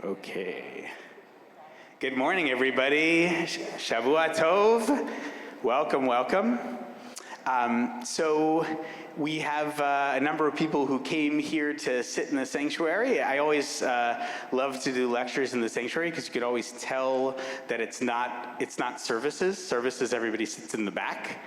Okay. Good morning, everybody. Shavua Tov. Welcome, welcome. So we have a number of people who came here to sit in the sanctuary. I always love to do lectures in the sanctuary because you could always tell that it's not services. Services, everybody sits in the back.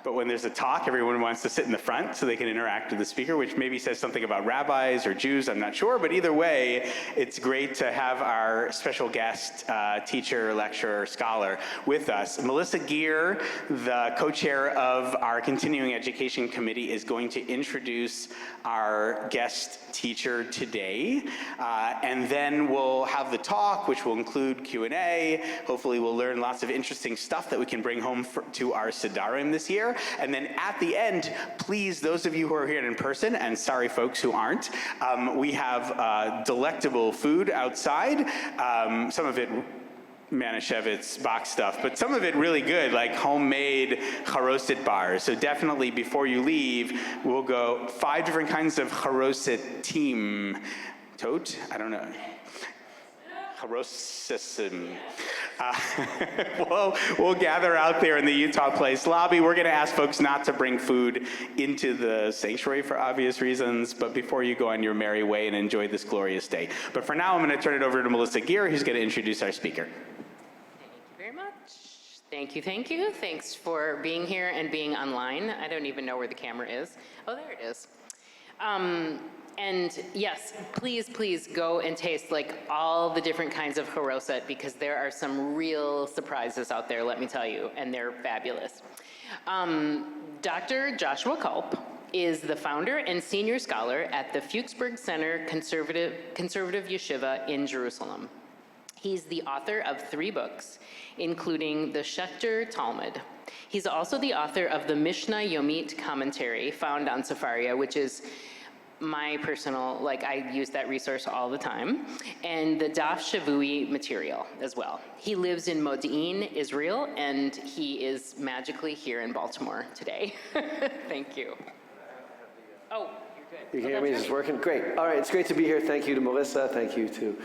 But when there's a talk, everyone wants to sit in the front so they can interact with the speaker, which maybe says something about rabbis or Jews, I'm not sure. But either way, it's great to have our special guest, teacher, lecturer, scholar with us. Melissa Geer, the co-chair of our Continuing Education Committee, is going to introduce our guest teacher today. And then we'll have the talk, which will include Q&A. Hopefully we'll learn lots of interesting stuff that we can bring home to our Sedarim this year. And then at the end, please, those of you who are here in person, and sorry folks who aren't, we have delectable food outside. Some of it Manischewitz box stuff, but some of it really good, like homemade charoset bars. So definitely before you leave, we'll go 5 different kinds of charoset team. Tote? I don't know. Charosesim. We'll gather out there in the Utah Place lobby. We're going to ask folks not to bring food into the sanctuary for obvious reasons, but before you go on your merry way and enjoy this glorious day. But for now, I'm going to turn it over to Melissa Geer, who's going to introduce our speaker. Thank you very much. Thank you, thank you. Thanks for being here and being online. I don't even know where the camera is. Oh, there it is. And yes, please go and taste like all the different kinds of charoset because there are some real surprises out there, let me tell you, and they're fabulous. Dr. Joshua Kulp is the founder and senior scholar at the Fuchsberg Center Conservative Yeshiva in Jerusalem. He's the author of 3 books, including the Schechter Talmud. He's also the author of the Mishnah Yomit commentary found on Sefaria, which is my personal, I use that resource all the time, and the Daf Shavui material as well. He lives in Modi'in, Israel, and he is magically here in Baltimore today. Thank you. Oh, you're good. You can hear me? Is this working? Great. All right, it's great to be here. Thank you to Melissa. Thank you to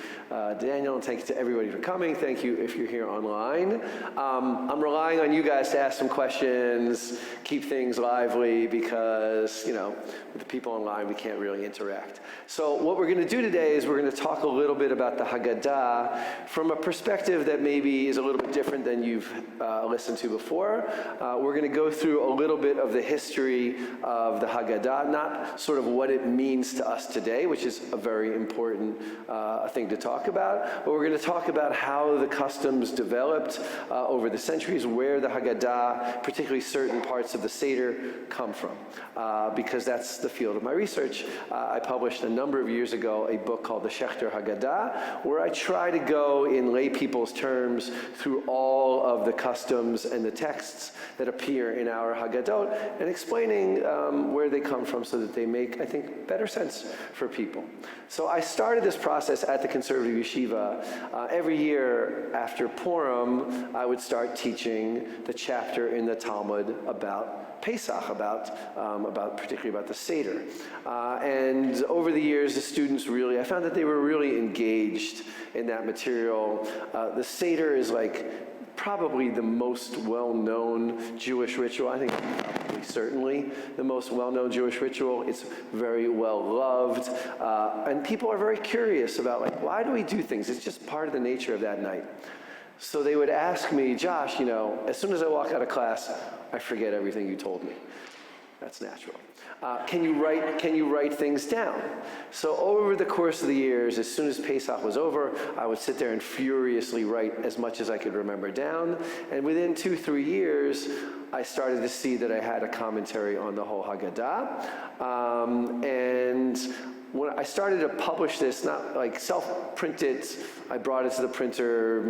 Daniel. And thank you to everybody for coming. Thank you if you're here online. I'm relying on you guys to ask some questions, keep things lively, because, with the people online, we can't really interact. So what we're going to do today is we're going to talk a little bit about the Haggadah from a perspective that maybe is a little bit different than you've listened to before. We're going to go through a little bit of the history of the Haggadah, not sort of what it means to us today, which is a very important thing to talk about, but we're going to talk about how the customs developed over the centuries, where the Haggadah, particularly certain parts of the seder, come from, because that's the field of my research. I published a number of years ago a book called the Schechter Haggadah, where I try to go in lay people's terms through all of the customs and the texts that appear in our Haggadot and explaining where they come from so that they make, I think, better sense for people. So I started this process at the Conservative Yeshiva. Every year after Purim, I would start teaching the chapter in the Talmud about Pesach, particularly about the Seder. And over the years, the students I found that they were really engaged in that material. The Seder is probably the most well-known Jewish ritual. I think probably certainly the most well-known Jewish ritual. It's very well loved. And people are very curious about why do we do things? It's just part of the nature of that night. So they would ask me, Josh, as soon as I walk out of class, I forget everything you told me. That's natural. Can you write things down? So over the course of the years, as soon as Pesach was over, I would sit there and furiously write as much as I could remember down. And within 2-3 years, I started to see that I had a commentary on the whole Haggadah. And when I started to publish this, not self-print it, I brought it to the printer,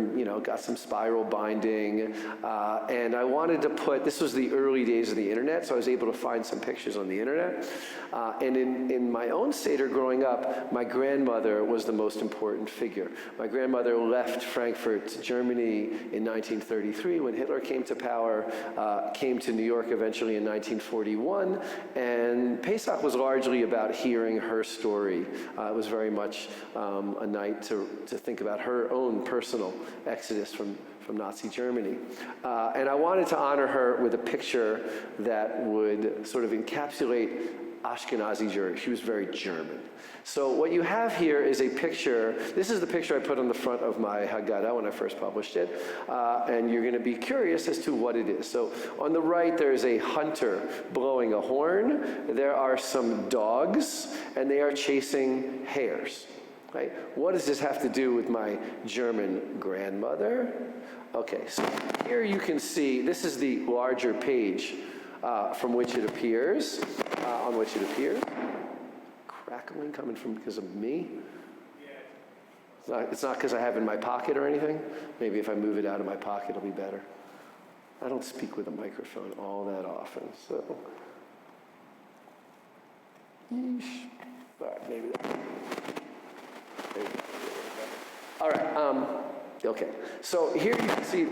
got some spiral binding, and I wanted to this was the early days of the internet, so I was able to find some pictures on the internet. And in my own Seder growing up, my grandmother was the most important figure. My grandmother left Frankfurt, Germany in 1933 when Hitler came to power, came to New York eventually in 1941, and Pesach was largely about hearing her story story. It was very much a night to think about her own personal exodus from Nazi Germany. And I wanted to honor her with a picture that would sort of encapsulate Ashkenazi Jewry. She was very German. So what you have here is a picture. This is the picture I put on the front of my Haggadah when I first published it. And you're going to be curious as to what it is. So on the right, there's a hunter blowing a horn. There are some dogs, and they are chasing hares. Right? What does this have to do with my German grandmother? Okay, so here you can see, this is the larger page from which it appears, on which it appears. Crackling coming from because of me? It's not because I have it in my pocket or anything? Maybe if I move it out of my pocket, it'll be better. I don't speak with a microphone all that often, so. Yeesh. All right, maybe that. All right, okay. So here you can see,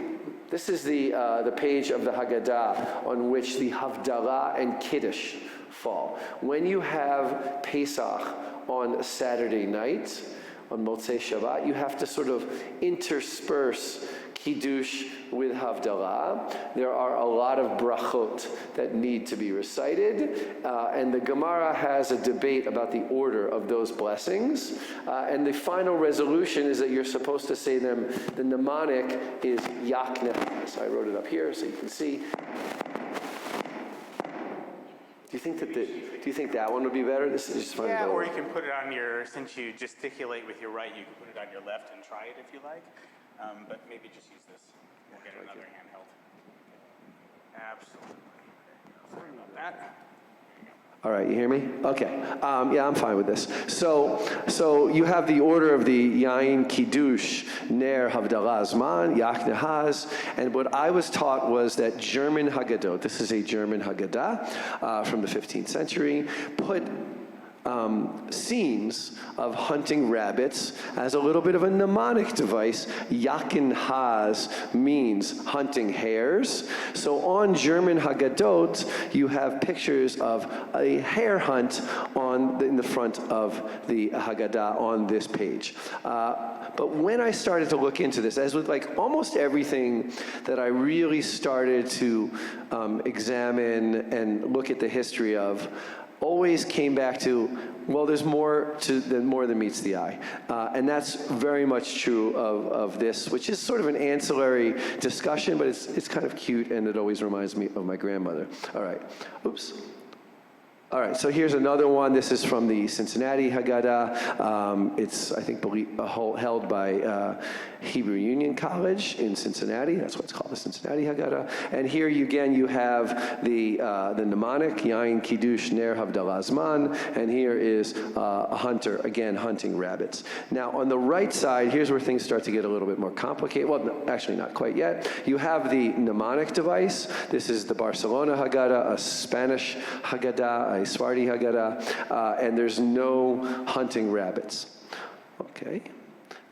this is the page of the Haggadah on which the Havdalah and Kiddush fall. When you have Pesach on Saturday night, on Motzei Shabbat, you have to sort of intersperse Kiddush with Havdalah. There are a lot of brachot that need to be recited, and the Gemara has a debate about the order of those blessings, and the final resolution is that you're supposed to say them. The mnemonic is Yakneh. So I wrote it up here so you can see. Do you think that one would be better? This is just fun. Yeah, or you can put it on your, since you gesticulate with your right, you can put it on your left and try it if you like. But maybe just use this. We'll get another handheld. Absolutely. Sorry about that. All right, you hear me? Okay. Yeah, I'm fine with this. So you have the order of the Yain Kiddush, Ner Havdalah Zman, Yaknehaz, and what I was taught was that German Haggadah, this is a German Haggadah from the 15th century, put scenes of hunting rabbits as a little bit of a mnemonic device. Yakin Haz means hunting hares. So on German Haggadot, you have pictures of a hare hunt in the front of the Haggadah on this page. But when I started to look into this, as with like almost everything that I really started to examine and look at the history of, always came back to, well, there's more than meets the eye. And that's very much true of this, which is sort of an ancillary discussion, but it's kind of cute, and it always reminds me of my grandmother. All right, oops. All right, so here's another one. This is from the Cincinnati Haggadah. It's, I think, held by Hebrew Union College in Cincinnati. That's what it's called, the Cincinnati Haggadah. And here, again, you have the mnemonic, Yain Kiddush Ner Havdalah Zman, and here is a hunter, again, hunting rabbits. Now, on the right side, here's where things start to get a little bit more complicated. Well, no, actually, not quite yet. You have the mnemonic device. This is the Barcelona Haggadah, a Spanish Haggadah, a Sephardi Haggadah, and there's no hunting rabbits. Okay.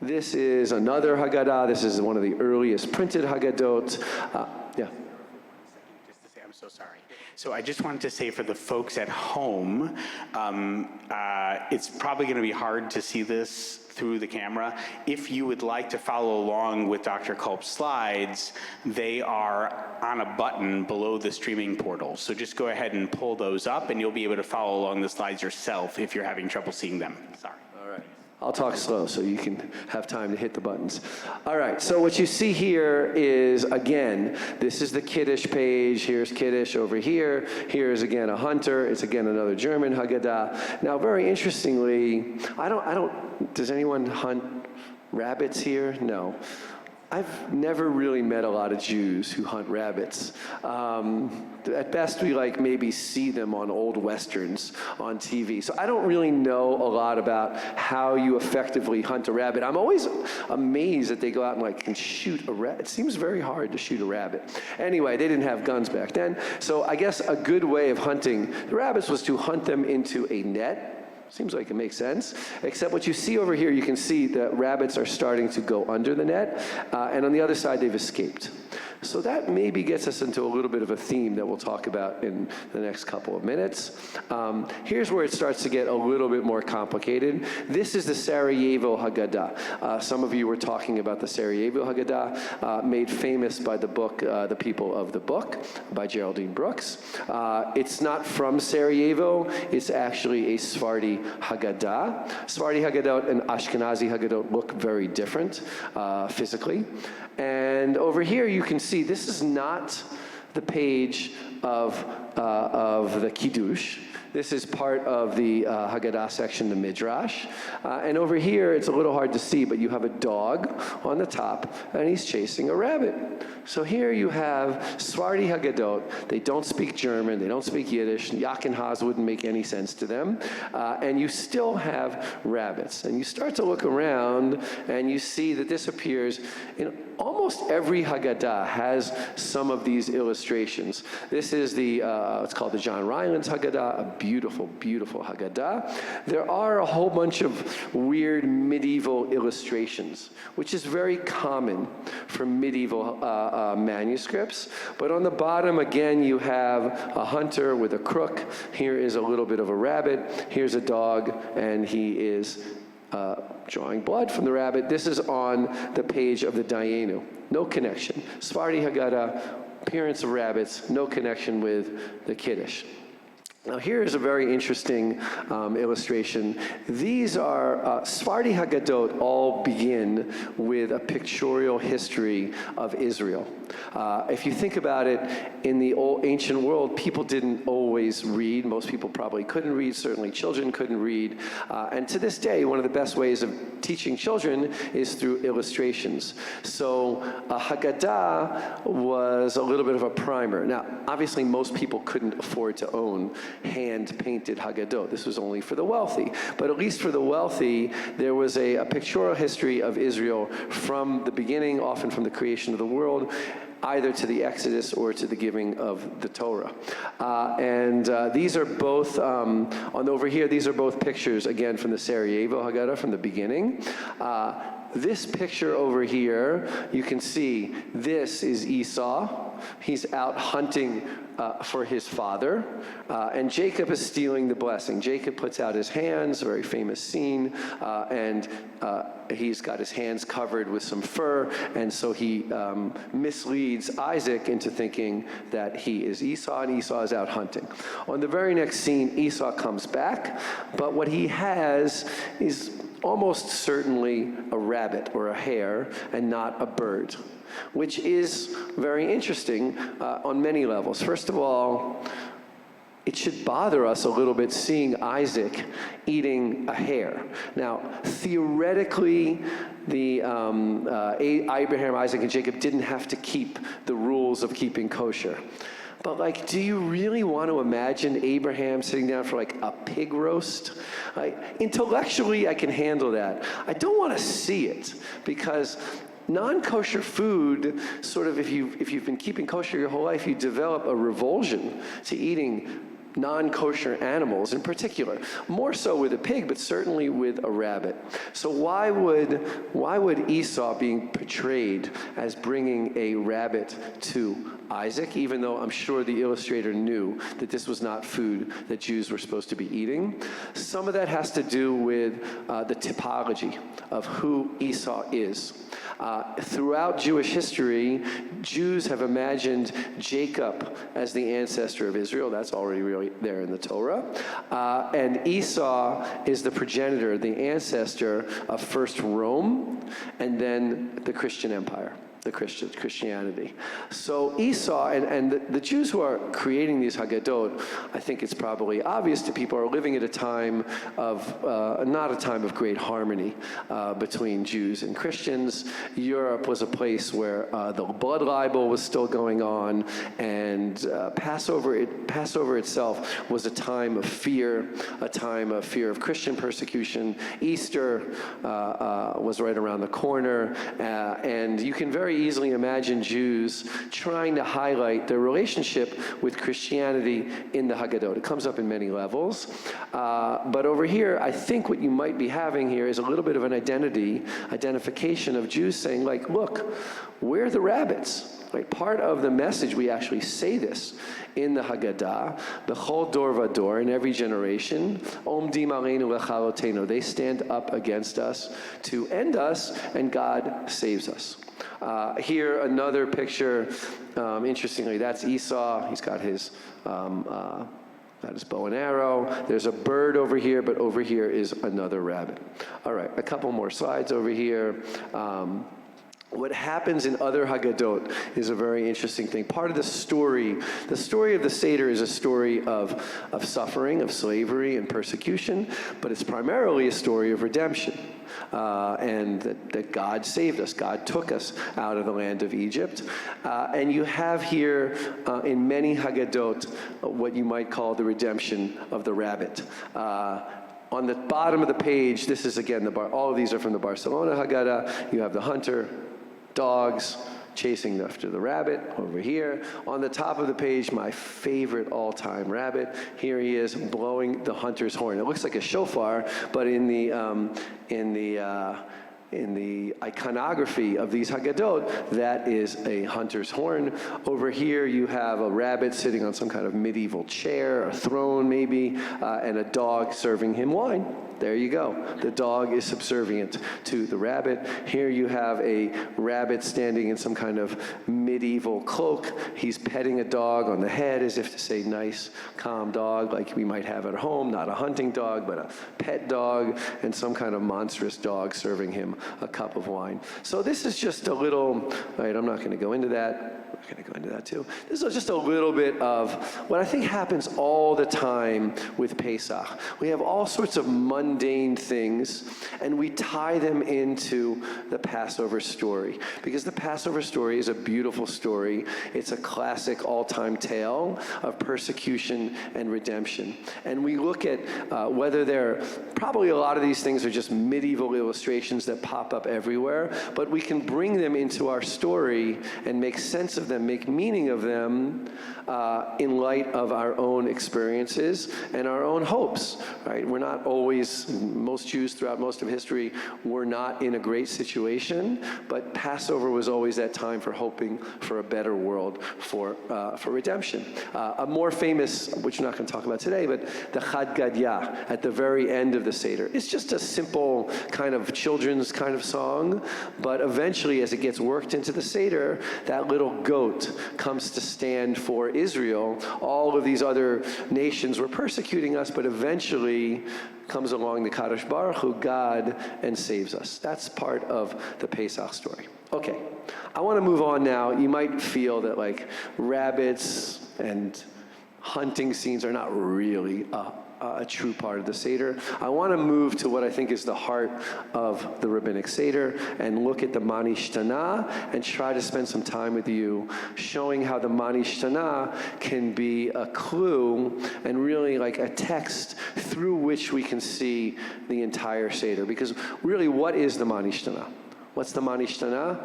This is another Haggadah. This is one of the earliest printed Haggadot. Yeah. Just to say, I'm so sorry. So I just wanted to say for the folks at home, it's probably going to be hard to see this through the camera. If you would like to follow along with Dr. Kulp's slides, they are on a button below the streaming portal. So just go ahead and pull those up, and you'll be able to follow along the slides yourself if you're having trouble seeing them. Sorry. All right. I'll talk slow so you can have time to hit the buttons. All right, so what you see here is, again, this is the Kiddush page. Here's Kiddush over here. Here's, again, a hunter. It's, again, another German Haggadah. Now, very interestingly, does anyone hunt rabbits here? No. I've never really met a lot of Jews who hunt rabbits. At best, we maybe see them on old Westerns on TV. So I don't really know a lot about how you effectively hunt a rabbit. I'm always amazed that they go out and can shoot a rabbit. It seems very hard to shoot a rabbit. Anyway, they didn't have guns back then. So I guess a good way of hunting the rabbits was to hunt them into a net. Seems like it makes sense, except what you see over here, you can see that rabbits are starting to go under the net, and on the other side, they've escaped. So that maybe gets us into a little bit of a theme that we'll talk about in the next couple of minutes. Here's where it starts to get a little bit more complicated. This is the Sarajevo Haggadah. Some of you were talking about the Sarajevo Haggadah, made famous by the book, The People of the Book, by Geraldine Brooks. It's not from Sarajevo. It's actually a Sephardi Haggadah. Sephardi Haggadah and Ashkenazi Haggadah look very different physically. And over here you can see this is not the page of the Kiddush. This is part of the Haggadah section, the Midrash. And over here, it's a little hard to see, but you have a dog on the top, and he's chasing a rabbit. So here you have Sephardi Haggadot. They don't speak German. They don't speak Yiddish. Yak and Haz wouldn't make any sense to them. And you still have rabbits. And you start to look around, and you see that this appears in almost every Haggadah has some of these illustrations. This is it's called the John Rylands Haggadah, a beautiful, beautiful Haggadah. There are a whole bunch of weird medieval illustrations, which is very common for medieval manuscripts. But on the bottom, again, you have a hunter with a crook. Here is a little bit of a rabbit. Here's a dog, and he is drawing blood from the rabbit. This is on the page of the Dayenu. No connection. Sephardi Haggadah, appearance of rabbits, no connection with the Kiddush. Now here is a very interesting illustration. These are, Sephardi Haggadot all begin with a pictorial history of Israel. If you think about it, in the old ancient world, people didn't always read. Most people probably couldn't read. Certainly children couldn't read. And to this day, one of the best ways of teaching children is through illustrations. So a Haggadah was a little bit of a primer. Now, obviously, most people couldn't afford to own hand-painted Haggadot. This was only for the wealthy. But at least for the wealthy, there was a pictorial history of Israel from the beginning, often from the creation of the world, either to the Exodus or to the giving of the Torah. These are both, over here, these are both pictures, again, from the Sarajevo Haggadah from the beginning. This picture over here, you can see this is Esau. He's out hunting for his father, and Jacob is stealing the blessing. Jacob puts out his hands, a very famous scene, and he's got his hands covered with some fur, and so he misleads Isaac into thinking that he is Esau, and Esau is out hunting. On the very next scene, Esau comes back, but what he has is almost certainly a rabbit or a hare and not a bird, which is very interesting on many levels. First of all, it should bother us a little bit seeing Isaac eating a hare. Now, theoretically, Abraham, Isaac, and Jacob didn't have to keep the rules of keeping kosher. But do you really want to imagine Abraham sitting down for a pig roast? Intellectually, I can handle that. I don't want to see it, because non-kosher food, sort of, if you've been keeping kosher your whole life, you develop a revulsion to eating non-kosher animals in particular, more so with a pig, but certainly with a rabbit. So why would Esau being portrayed as bringing a rabbit to Isaac, even though I'm sure the illustrator knew that this was not food that Jews were supposed to be eating? Some of that has to do with the typology of who Esau is. Throughout Jewish history, Jews have imagined Jacob as the ancestor of Israel. That's already really there in the Torah. And Esau is the progenitor, the ancestor of first Rome and then the Christian Empire. The Christianity. So Esau and the Jews who are creating these Haggadot, I think it's probably obvious to people, are living at a time of, not a time of great harmony between Jews and Christians. Europe was a place where the blood libel was still going on, and Passover itself was a time of fear of Christian persecution. Easter was right around the corner, and you can very very easily imagine Jews trying to highlight their relationship with Christianity in the Haggadah. It comes up in many levels. But over here, I think what you might be having here is a little bit of an identification of Jews saying, like, look, we're the rabbits. Right? Part of the message, we actually say this in the Haggadah, B'chol dor vador, in every generation, Omdim aleinu lechalotenu. They stand up against us to end us, and God saves us. Here, another picture. Interestingly, that's Esau. He's got his bow and arrow. There's a bird over here, but over here is another rabbit. All right, a couple more slides over here. What happens in other Haggadot is a very interesting thing. Part of the story of the Seder is a story of suffering, of slavery and persecution, but it's primarily a story of redemption. And that God saved us. God took us out of the land of Egypt. And you have here in many Haggadot what you might call the redemption of the rabbit. On the bottom of the page, this is again, all of these are from the Barcelona Haggadah. You have the hunter, dogs chasing after the rabbit over here. On the top of the page, my favorite all-time rabbit. Here he is blowing the hunter's horn. It looks like a shofar, but in the iconography of these Haggadot, that is a hunter's horn. Over here, you have a rabbit sitting on some kind of medieval chair, a throne maybe, and a dog serving him wine. There you go. The dog is subservient to the rabbit. Here you have a rabbit standing in some kind of medieval cloak. He's petting a dog on the head as if to say, nice, calm dog, like we might have at home, not a hunting dog, but a pet dog, and some kind of monstrous dog serving him a cup of wine. So this is just a little, right, I'm not going to go into that. I'm going to go into that too. This is just a little bit of what I think happens all the time with Pesach. We have all sorts of mundane things, and we tie them into the Passover story. Because the Passover story is a beautiful story. It's a classic all-time tale of persecution and redemption. And we look at whether probably a lot of these things are just medieval illustrations that pop up everywhere, but we can bring them into our story and make sense of them, make meaning of them in light of our own experiences and our own hopes, right? We're not always, most Jews throughout most of history were not in a great situation, but Passover was always that time for hoping for a better world, for redemption. A more famous, which we're not going to talk about today, but the Haggadah at the very end of the Seder. It's just a simple kind of children's kind of song, but eventually as it gets worked into the Seder, that little goat comes to stand for Israel. All of these other nations were persecuting us, but eventually comes along the Kadosh Baruch Hu, God, and saves us. That's part of the Pesach story. Okay, I want to move on now. You might feel that like rabbits and hunting scenes are not really a true part of the Seder. I want to move to what I think is the heart of the Rabbinic Seder and look at the Manishtana and try to spend some time with you showing how the Manishtana can be a clue and really like a text through which we can see the entire Seder. Because really, what is the Manishtana? What's the Manishtana?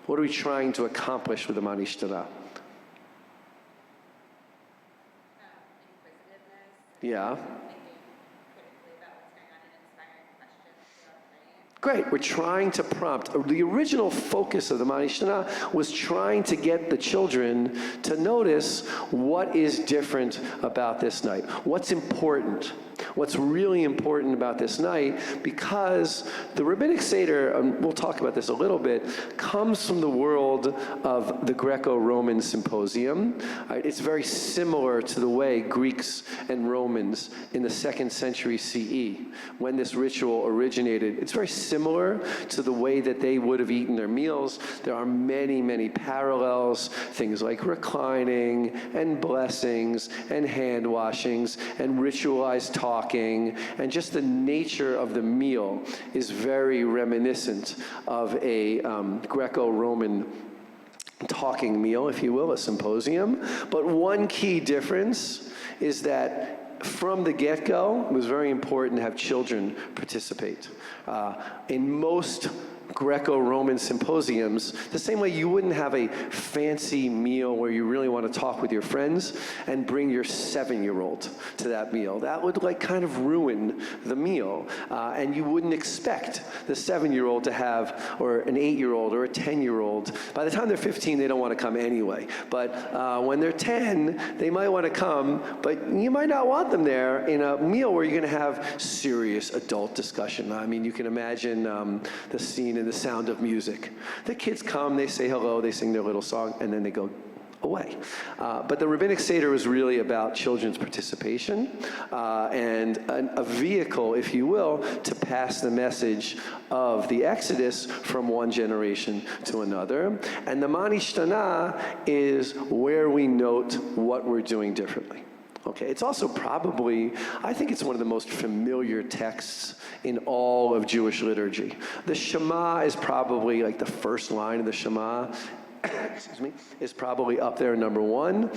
What are we trying to accomplish with the Manishtana? Yeah. Great, we're trying to prompt. The original focus of the Manishtana was trying to get the children to notice what is different about this night, what's important. What's really important about this night, because the Rabbinic Seder, we'll talk about this a little bit, comes from the world of the Greco-Roman Symposium. It's very similar to the way Greeks and Romans in the 2nd century CE, when this ritual originated, it's very similar to the way that they would have eaten their meals. There are many, many parallels, things like reclining and blessings and hand washings and ritualized talking, and just the nature of the meal is very reminiscent of a Greco-Roman talking meal, if you will, a symposium. But one key difference is that from the get-go, it was very important to have children participate. In most Greco-Roman symposiums, the same way you wouldn't have a fancy meal where you really want to talk with your friends and bring your 7-year-old to that meal. That would like kind of ruin the meal. And you wouldn't expect the 7-year-old to have, or an 8-year-old or a 10-year-old. By the time they're 15, they don't want to come anyway. But when they're 10, they might want to come, but you might not want them there in a meal where you're going to have serious adult discussion. I mean, you can imagine the scene in The Sound of Music. The kids come, they say hello, they sing their little song, and then they go away. But the rabbinic seder was really about children's participation and a vehicle, if you will, to pass the message of the Exodus from one generation to another. And the Manishtana is where we note what we're doing differently. Okay, it's also probably, I think it's one of the most familiar texts in all of Jewish liturgy. The Shema is probably like the first line of the Shema, excuse me, is probably up there number 1.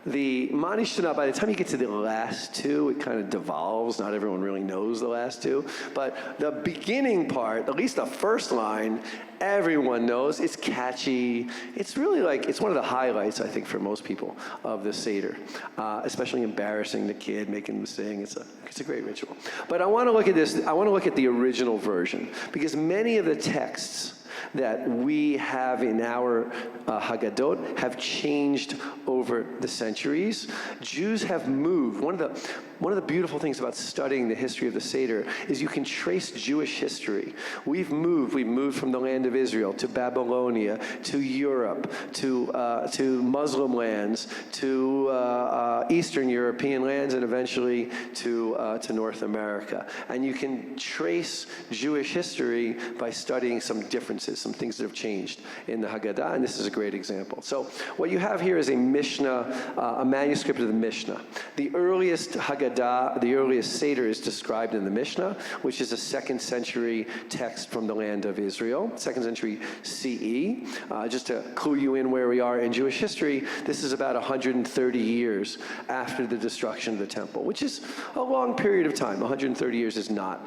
The Manishtana, by the time you get to the last two, it kind of devolves. Not everyone really knows the last two. But the beginning part, at least the first line, everyone knows. It's catchy. It's really like, it's one of the highlights, I think, for most people of the Seder, especially embarrassing the kid, making them sing. It's a great ritual. But I want to look at this. I want to look at the original version, because many of the texts that we have in our Haggadot have changed over the centuries. Jews have moved. One of the beautiful things about studying the history of the Seder is you can trace Jewish history. We've moved from the land of Israel to Babylonia, to Europe, to Muslim lands, to Eastern European lands, and eventually to North America. And you can trace Jewish history by studying some differences, some things that have changed in the Haggadah, and this is a great example. So what you have here is a Mishnah, a manuscript of the Mishnah. The earliest Haggadah, the earliest Seder, is described in the Mishnah, which is a 2nd century text from the land of Israel, 2nd century CE. Just to clue you in where we are in Jewish history, this is about 130 years after the destruction of the temple, which is a long period of time. 130 years is not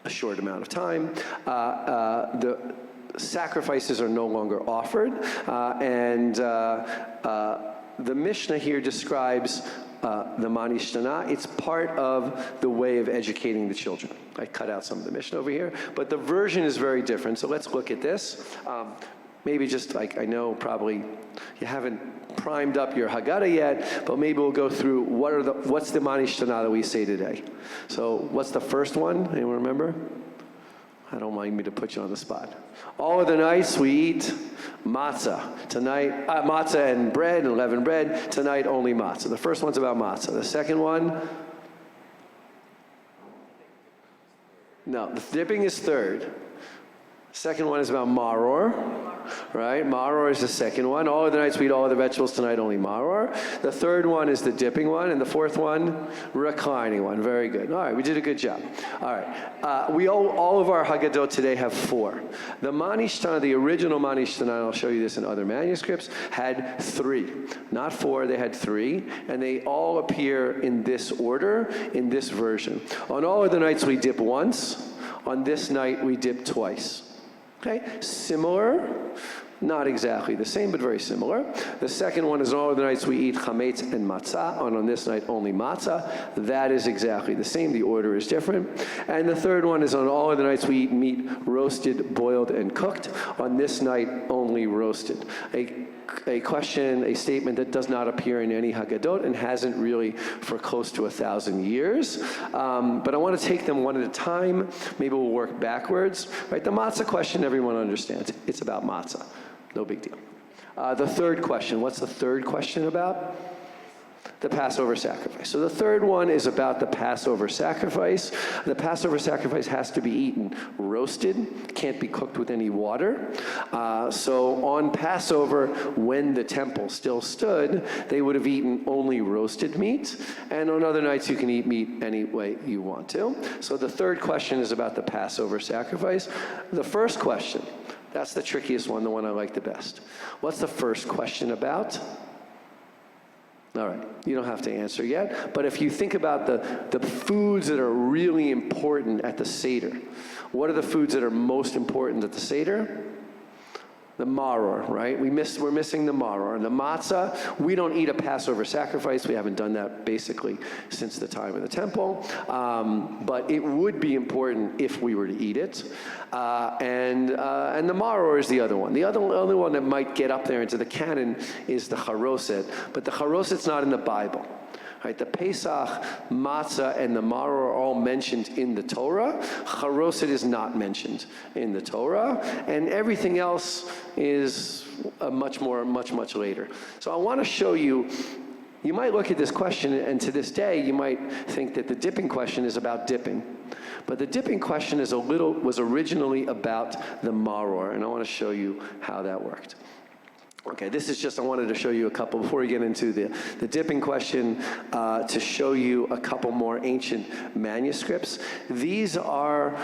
a short amount of time. The sacrifices are no longer offered, and the Mishnah here describes the Manishtana. It's part of the way of educating the children. I cut out some of the Mishnah over here, but the version is very different. So let's look at this. Maybe just like, I know probably you haven't primed up your Haggadah yet, but maybe we'll go through what's the Manishtana that we say today. So what's the first one? Anyone remember? I don't mind me to put you on the spot. All of the nights we eat matzah. Tonight, matzah and bread and leavened bread. Tonight only matzah. The first one's about matzah. The second one, no, the dipping is third. Second one is about maror, right? Maror is the second one. All of the nights we eat all of the vegetables, tonight only maror. The third one is the dipping one, and the fourth one, reclining one. Very good. All right, we did a good job. All right, all of our Haggadot today have 4. The Manishtana, the original Manishtana, and I'll show you this in other manuscripts, had 3. Not 4, they had 3, and they all appear in this order, in this version. On all of the nights we dip once. On this night we dip twice. Okay, similar, not exactly the same, but very similar. The second one is all of the nights we eat chametz and matzah, and on this night only matzah. That is exactly the same, the order is different. And the third one is on all of the nights we eat meat roasted, boiled, and cooked. On this night only roasted. A question, a statement that does not appear in any Haggadot and hasn't really for close to 1,000 years. But I want to take them one at a time. Maybe we'll work backwards. Right, the matzah question, everyone understands. It's about matzah. No big deal. The third question, what's the third question about? The Passover sacrifice. So the third one is about the Passover sacrifice. The Passover sacrifice has to be eaten roasted, can't be cooked with any water. So on Passover, when the temple still stood, they would have eaten only roasted meat. And on other nights, you can eat meat any way you want to. So the third question is about the Passover sacrifice. The first question, that's the trickiest one, the one I like the best. What's the first question about? All right, you don't have to answer yet, but if you think about the foods that are really important at the seder, what are the foods that are most important at the seder? The maror, right? We're missing the maror. The matzah, we don't eat a Passover sacrifice. We haven't done that basically since the time of the temple. But it would be important if we were to eat it. And the maror is the other one. The only one that might get up there into the canon is the charoset. But the charoset's not in the Bible. Right, the Pesach, matzah, and the maror are all mentioned in the Torah. Charoset is not mentioned in the Torah, and everything else is much later. So I want to show you. You might look at this question, and to this day, you might think that the dipping question is about dipping. But the dipping question was originally about the maror, and I want to show you how that worked. Okay, this is just, I wanted to show you a couple, before we get into the dipping question, to show you a couple more ancient manuscripts. These are,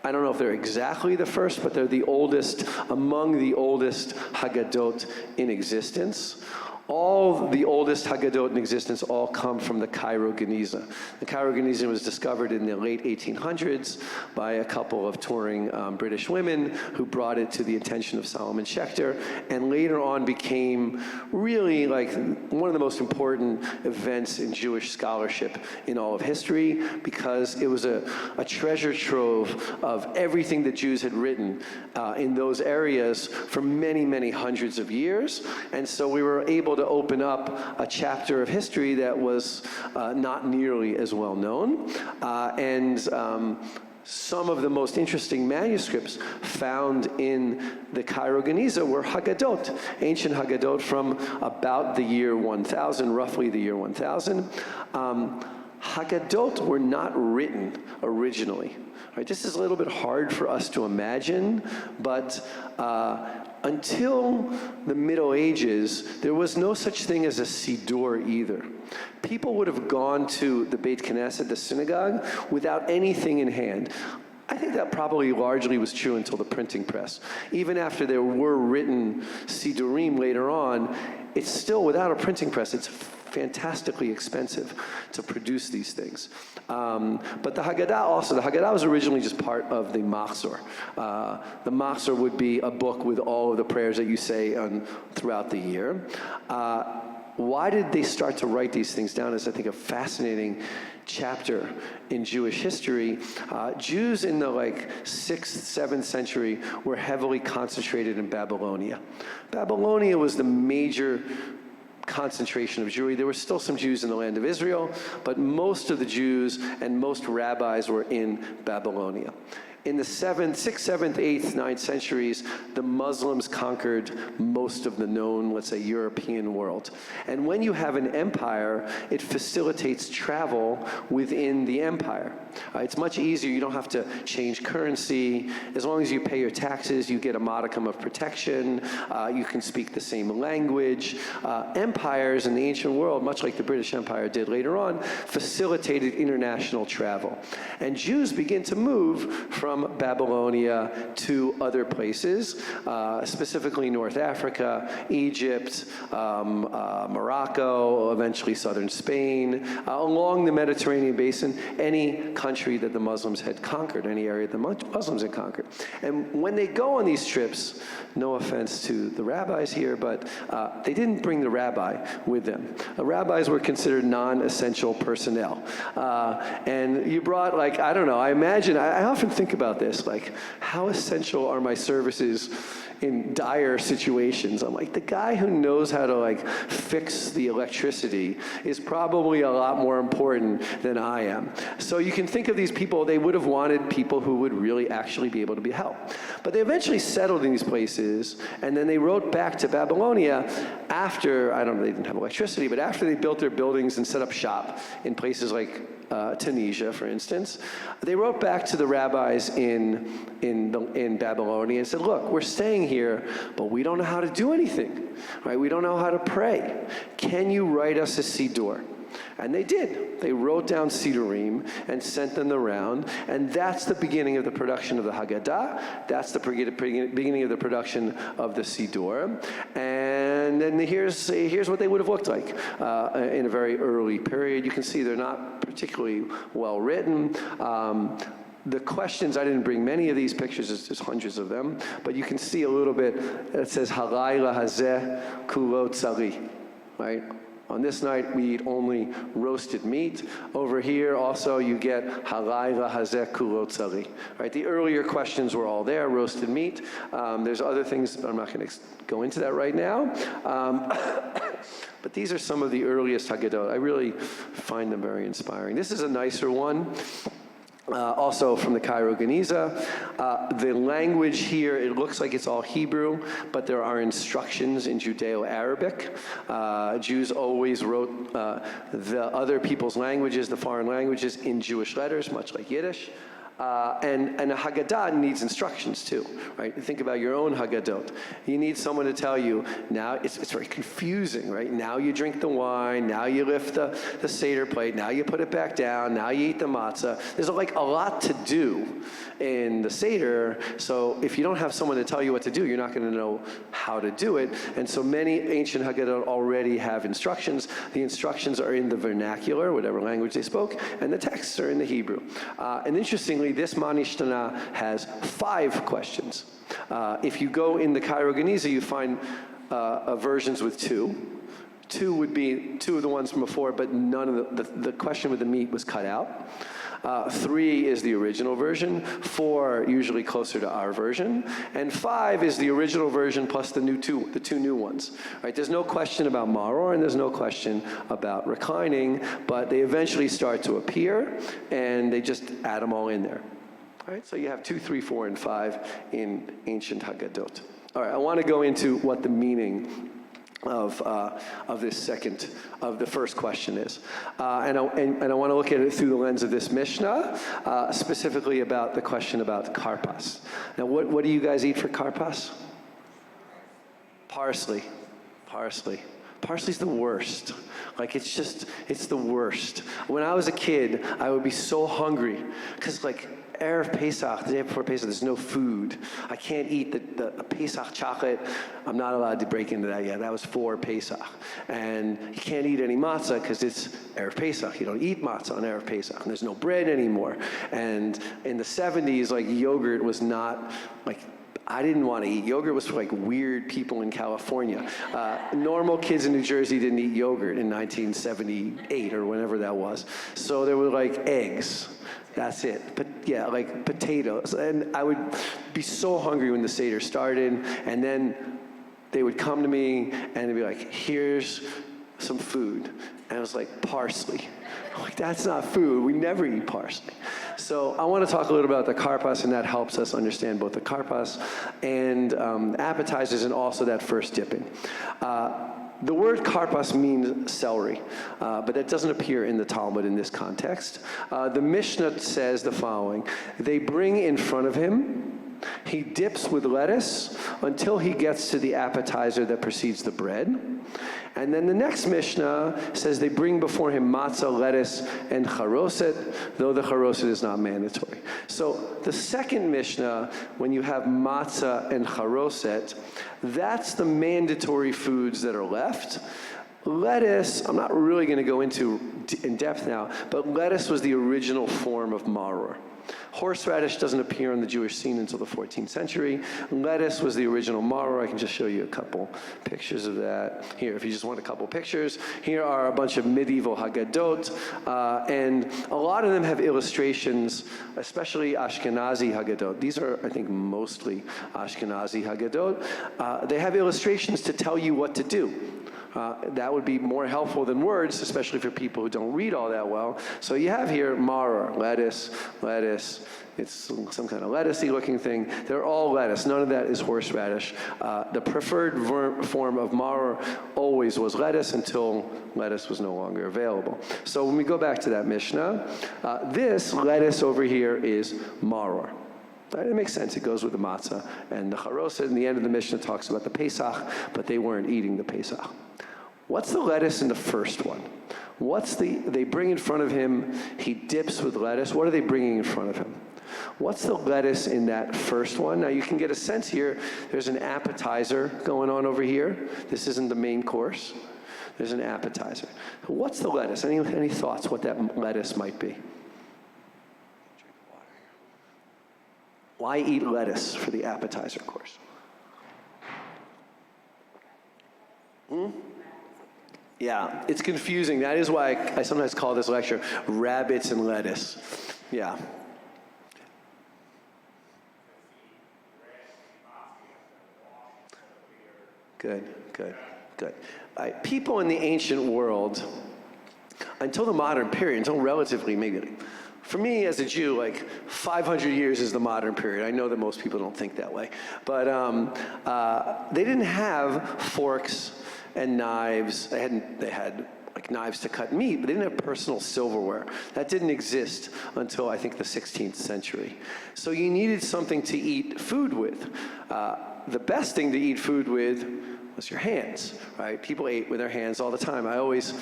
I don't know if they're exactly the first, but they're the oldest, among the oldest Haggadot in existence. All the oldest Haggadot in existence all come from the Cairo Geniza. The Cairo Geniza was discovered in the late 1800s by a couple of touring British women who brought it to the attention of Solomon Schechter, and later on became really like one of the most important events in Jewish scholarship in all of history, because it was a treasure trove of everything that Jews had written in those areas for many, many hundreds of years. And so we were able to open up a chapter of history that was not nearly as well known. Some of the most interesting manuscripts found in the Cairo Geniza were Haggadot, ancient Haggadot from about the year 1000, roughly the year 1000. Haggadot were not written originally. Right? This is a little bit hard for us to imagine, but until the Middle Ages, there was no such thing as a siddur either. People would have gone to the Beit Knesset, the synagogue, without anything in hand. I think that probably largely was true until the printing press. Even after there were written siddurim later on, it's still, without a printing press, it's fantastically expensive to produce these things. But the Haggadah was originally just part of the Machzor. The Machzor would be a book with all of the prayers that you say throughout the year. Why did they start to write these things down is, I think, a fascinating chapter in Jewish history. Jews in the 6th, 7th century were heavily concentrated in Babylonia. Babylonia was the major concentration of Jewry. There were still some Jews in the land of Israel, but most of the Jews and most rabbis were in Babylonia. In the 6th, 7th, 8th, 9th centuries, the Muslims conquered most of the known, let's say, European world. And when you have an empire, it facilitates travel within the empire. It's much easier. You don't have to change currency. As long as you pay your taxes, you get a modicum of protection. You can speak the same language. Empires in the ancient world, much like the British Empire did later on, facilitated international travel. And Jews begin to move from Babylonia to other places, specifically North Africa, Egypt, Morocco, eventually southern Spain, along the Mediterranean basin, any country that the Muslims had conquered, any area that the Muslims had conquered. And when they go on these trips, no offense to the rabbis here, but they didn't bring the rabbi with them. The rabbis were considered non-essential personnel. And you brought, I don't know, I imagine, I often think about this, how essential are my services in dire situations? I'm like, the guy who knows how to fix the electricity is probably a lot more important than I am. So you can think of these people, they would have wanted people who would really actually be able to be helped. But they eventually settled in these places, and then they wrote back to Babylonia after, I don't know, they didn't have electricity, but after they built their buildings and set up shop in places like Tunisia, for instance. They wrote back to the rabbis in Babylonia and said, look, we're staying here, but we don't know how to do anything, right? We don't know how to pray. Can you write us a siddur? And they did. They wrote down Siddurim and sent them around, and that's the beginning of the production of the Haggadah. That's the beginning of the production of the Siddur. And And then here's what they would have looked like in a very early period. You can see they're not particularly well written. The questions, I didn't bring many of these pictures, there's hundreds of them, but you can see a little bit. It says, Halayla hazeh kulo tzari, right? On this night, we eat only roasted meat. Over here, also, you get halayla hazeh kulo tzari, right? The earlier questions were all there, roasted meat. There's other things, but I'm not going to go into that right now. But these are some of the earliest Haggadah. I really find them very inspiring. This is a nicer one. Also from the Cairo Geniza. The language here, it looks like it's all Hebrew, but there are instructions in Judeo-Arabic. Jews always wrote the other people's languages, the foreign languages, in Jewish letters, much like Yiddish. And a Haggadah needs instructions too, right? Think about your own Haggadot. You need someone to tell you, now it's very confusing, right? Now you drink the wine, now you lift the seder plate, now you put it back down, now you eat the matzah. There's like a lot to do in the seder, so if you don't have someone to tell you what to do, you're not going to know how to do it. And so many ancient Haggadot already have instructions. The instructions are in the vernacular, whatever language they spoke, and the texts are in the Hebrew. And interestingly, this Manishtana has 5 questions. If you go in the Cairo Geniza, you find versions with 2. 2 would be 2 of the ones from before, but none of the question with the meat was cut out. 3 is the original version, 4 usually closer to our version, and 5 is the original version plus the 2 new ones. Right? There's no question about maror and there's no question about reclining, but they eventually start to appear and they just add them all in there. All right? So you have 2, 3, 4, and 5 in ancient Haggadot. All right, I want to go into what the meaning of the first question is. And I want to look at it through the lens of this Mishnah, specifically about the question about karpas. Now, what do you guys eat for karpas? Parsley. Parsley's the worst. Like, it's the worst. When I was a kid, I would be so hungry, because like, Erev Pesach, the day before Pesach, there's no food. I can't eat the Pesach chocolate. I'm not allowed to break into that yet. That was for Pesach. And you can't eat any matzah because it's Erev Pesach. You don't eat matzah on Erev Pesach. And there's no bread anymore. And in the 70s, like, yogurt was not, like, I didn't want to eat. Yogurt was for like weird people in California. Normal kids in New Jersey didn't eat yogurt in 1978 or whenever that was. So there were like eggs. That's it. But yeah, like potatoes. And I would be so hungry when the Seder started. And then they would come to me and they'd be like, here's some food. And I was like, parsley. I'm like, that's not food. We never eat parsley. So I want to talk a little about the karpas, and that helps us understand both the karpas and appetizers, and also that first dipping. The word karpas means celery, but that doesn't appear in the Talmud in this context. The Mishnah says the following: they bring in front of him, he dips with lettuce until he gets to the appetizer that precedes the bread. And then the next Mishnah says they bring before him matzah, lettuce, and charoset, though the charoset is not mandatory. So the second Mishnah, when you have matzah and charoset, that's the mandatory foods that are left. Lettuce, I'm not really going to go into in depth now, but lettuce was the original form of maror. Horseradish doesn't appear on the Jewish scene until the 14th century. Lettuce was the original maror. I can just show you a couple pictures of that. Here, if you just want a couple pictures. Here are a bunch of medieval Haggadot, and a lot of them have illustrations, especially Ashkenazi Haggadot. These are, I think, mostly Ashkenazi Haggadot. They have illustrations to tell you what to do. That would be more helpful than words, especially for people who don't read all that well. So you have here maror, lettuce. It's some kind of lettucey looking thing. They're all lettuce. None of that is horseradish. The preferred form of maror always was lettuce until lettuce was no longer available. So when we go back to that Mishnah, this lettuce over here is maror. It makes sense. It goes with the matzah and the charoset. And the end of the Mishnah talks about the Pesach, but they weren't eating the Pesach. What's the lettuce in the first one? They bring in front of him, he dips with lettuce. What are they bringing in front of him? What's the lettuce in that first one? Now you can get a sense here, there's an appetizer going on over here. This isn't the main course. There's an appetizer. What's the lettuce? Any thoughts what that lettuce might be? Why eat lettuce for the appetizer course? Yeah, it's confusing. That is why I sometimes call this lecture rabbits and lettuce. Yeah. Good. People in the ancient world, until the modern period, until relatively, maybe, for me as a Jew, like 500 years is the modern period. I know that most people don't think that way. But they didn't have forks and knives. They had like knives to cut meat, but they didn't have personal silverware. That didn't exist until I think the 16th century. So you needed something to eat food with. The best thing to eat food with was your hands, right? People ate with their hands all the time. I always,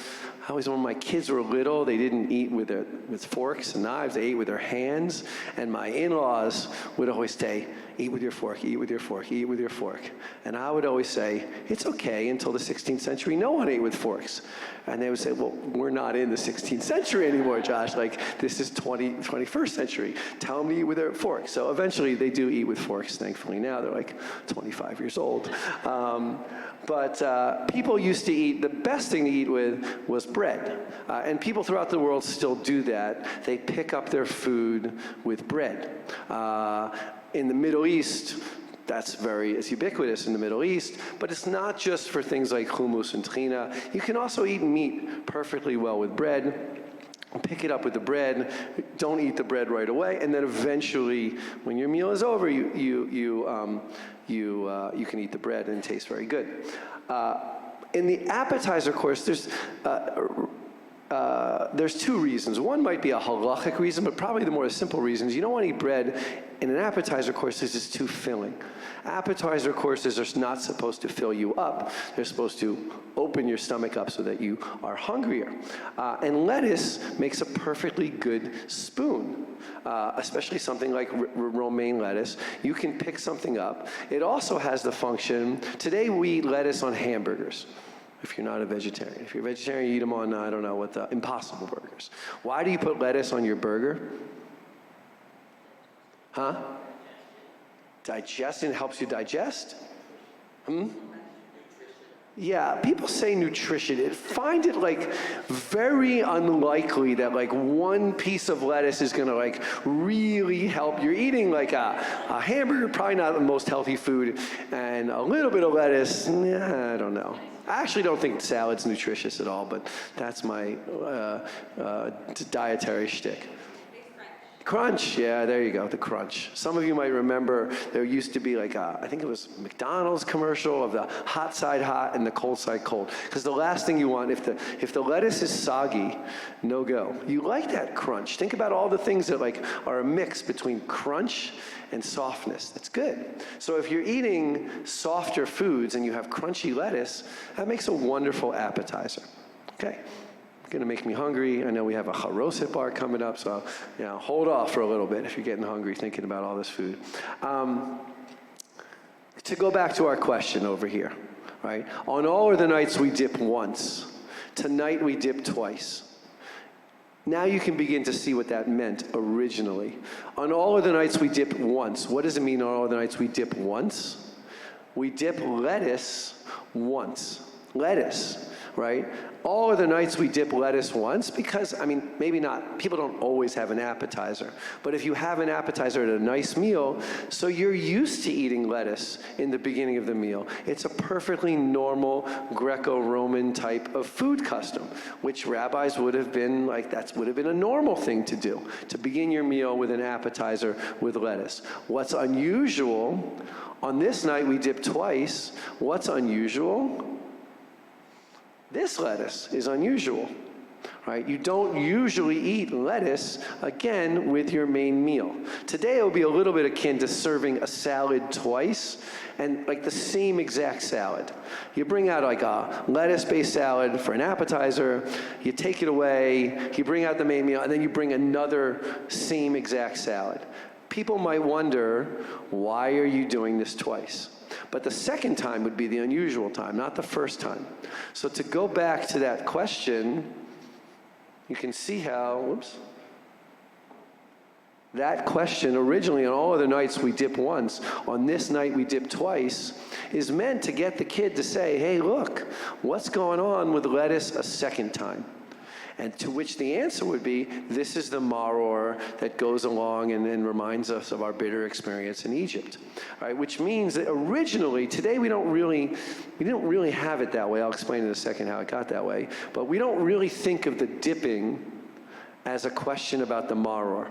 when my kids were little, they didn't eat with forks and knives. They ate with their hands. And my in-laws would always say, eat with your fork, eat with your fork, eat with your fork. And I would always say, it's okay. Until the 16th century, no one ate with forks. And they would say, well, we're not in the 16th century anymore, Josh. Like, this is 21st century. Tell them to eat with their forks. So eventually they do eat with forks, thankfully. Now they're like 25 years old. But people used to eat, the best thing to eat with was bread. And people throughout the world still do that. They pick up their food with bread. In the Middle East, it's ubiquitous in the Middle East, but it's not just for things like hummus and tahina. You can also eat meat perfectly well with bread. Pick it up with the bread. Don't eat the bread right away, and then eventually, when your meal is over, you can eat the bread, and it tastes very good. In the appetizer course, there's two reasons. One might be a halachic reason, but probably the more simple reason is you don't want to eat bread in an appetizer course because it's too filling. Appetizer courses are not supposed to fill you up. They're supposed to open your stomach up so that you are hungrier. And lettuce makes a perfectly good spoon, especially something like romaine lettuce. You can pick something up. It also has the function, today we eat lettuce on hamburgers. If you're not a vegetarian. If you're a vegetarian, you eat them on, I don't know, what the Impossible Burgers. Why do you put lettuce on your burger? Huh? Digestion helps you digest? Yeah, people say nutrition. Find it like very unlikely that like one piece of lettuce is gonna like really help. You're eating like a hamburger, probably not the most healthy food, and a little bit of lettuce, I don't know. I actually don't think salad's nutritious at all, but that's my dietary shtick. Crunch, yeah, there you go, the crunch. Some of you might remember there used to be like I think it was McDonald's commercial of the hot side hot and the cold side cold. Because the last thing you want, if the lettuce is soggy, no go. You like that crunch. Think about all the things that like are a mix between crunch and softness. That's good. So if you're eating softer foods and you have crunchy lettuce, that makes a wonderful appetizer. Okay. Going to make me hungry. I know we have a charoset bar coming up, so hold off for a little bit if you're getting hungry thinking about all this food. To go back to our question over here, right? On all other nights we dip once. Tonight we dip twice. Now you can begin to see what that meant originally. On all other nights we dip once. What does it mean on all other nights we dip once? We dip lettuce once. Lettuce, right? All of the nights we dip lettuce once because, I mean, maybe not, people don't always have an appetizer. But if you have an appetizer at a nice meal, so you're used to eating lettuce in the beginning of the meal. It's a perfectly normal Greco-Roman type of food custom, which rabbis would have been like, that would have been a normal thing to do, to begin your meal with an appetizer with lettuce. What's unusual, on this night we dip twice. What's unusual? This lettuce is unusual, right? You don't usually eat lettuce, again, with your main meal. Today it will be a little bit akin to serving a salad twice, and like the same exact salad. You bring out like a lettuce-based salad for an appetizer, you take it away, you bring out the main meal, and then you bring another same exact salad. people might wonder, why are you doing this twice? But the second time would be the unusual time, not the first time. So to go back to that question, you can see how, that question originally on all other nights we dip once, on this night we dip twice, is meant to get the kid to say, hey, look, what's going on with lettuce a second time? And to which the answer would be, this is the maror that goes along and reminds us of our bitter experience in Egypt. All right, which means that originally, today we don't really have it that way. I'll explain in a second how it got that way. But we don't really think of the dipping as a question about the maror.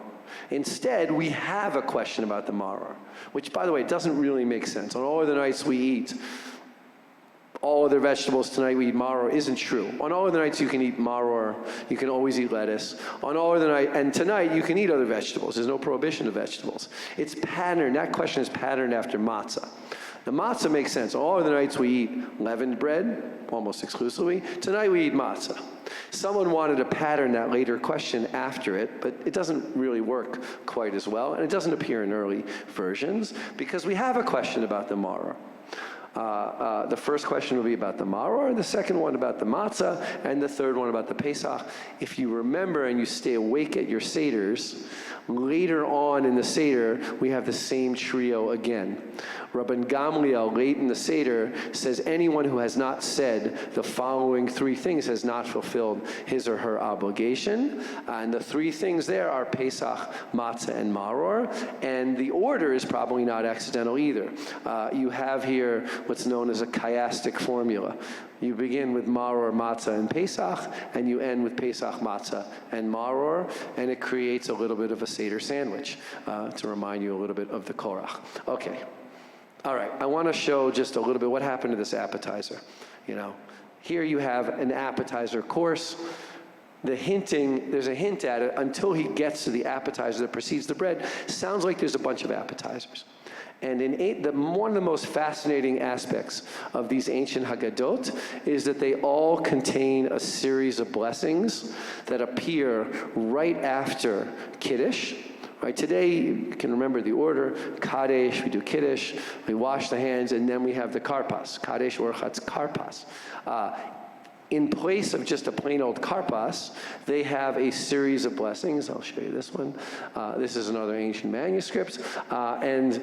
Instead, we have a question about the maror, which, by the way, doesn't really make sense. On all other nights we eat all other vegetables, tonight we eat maror, isn't true. On all other nights you can eat maror, you can always eat lettuce. On all other night, and tonight you can eat other vegetables. There's no prohibition of vegetables. It's patterned, that question is patterned after matzah. The matzah makes sense. All other nights we eat leavened bread, almost exclusively. Tonight we eat matzah. Someone wanted to pattern that later question after it, but it doesn't really work quite as well, and it doesn't appear in early versions, because we have a question about the maror. The first question will be about the maror, the second one about the matzah, and the third one about the Pesach. If you remember and you stay awake at your seders, later on in the seder, we have the same trio again. Rabban Gamliel, late in the seder, says anyone who has not said the following three things has not fulfilled his or her obligation. And the three things there are Pesach, matzah, and maror. And the order is probably not accidental either. You have here what's known as a chiastic formula. You begin with maror, matzah, and Pesach, and you end with Pesach, matzah, and maror, and it creates a little bit of a seder sandwich to remind you a little bit of the Korach. Okay. All right, I want to show just a little bit what happened to this appetizer. You know, here you have an appetizer course. There's a hint at it until he gets to the appetizer that precedes the bread. Sounds like there's a bunch of appetizers. And one of the most fascinating aspects of these ancient Haggadot is that they all contain a series of blessings that appear right after Kiddush. Right, today, you can remember the order, Kadesh, we do Kiddush, we wash the hands, and then we have the Karpas, Kadesh, Orchatz, Karpas. In place of just a plain old Karpas, they have a series of blessings. I'll show you this one. This is another ancient manuscript. And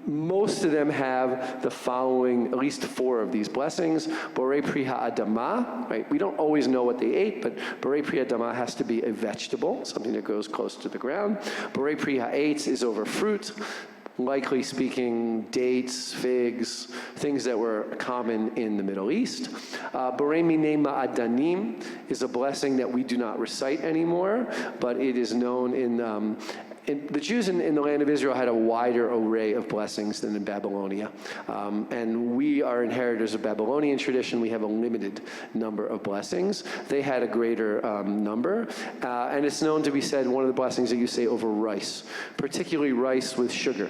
most of them have the following, at least 4 of these blessings. Borei Pri Ha'adama, right? We don't always know what they ate, but Borei Pri Ha'adama has to be a vegetable, something that grows close to the ground. Borei Pri Ha'etz is over fruit, likely speaking dates, figs, things that were common in the Middle East. Borei Minei Ma'adanim is a blessing that we do not recite anymore, but it is known in the Jews in the land of Israel had a wider array of blessings than in Babylonia. And we are inheritors of Babylonian tradition. We have a limited number of blessings. They had a greater number. And it's known to be said one of the blessings that you say over rice, particularly rice with sugar.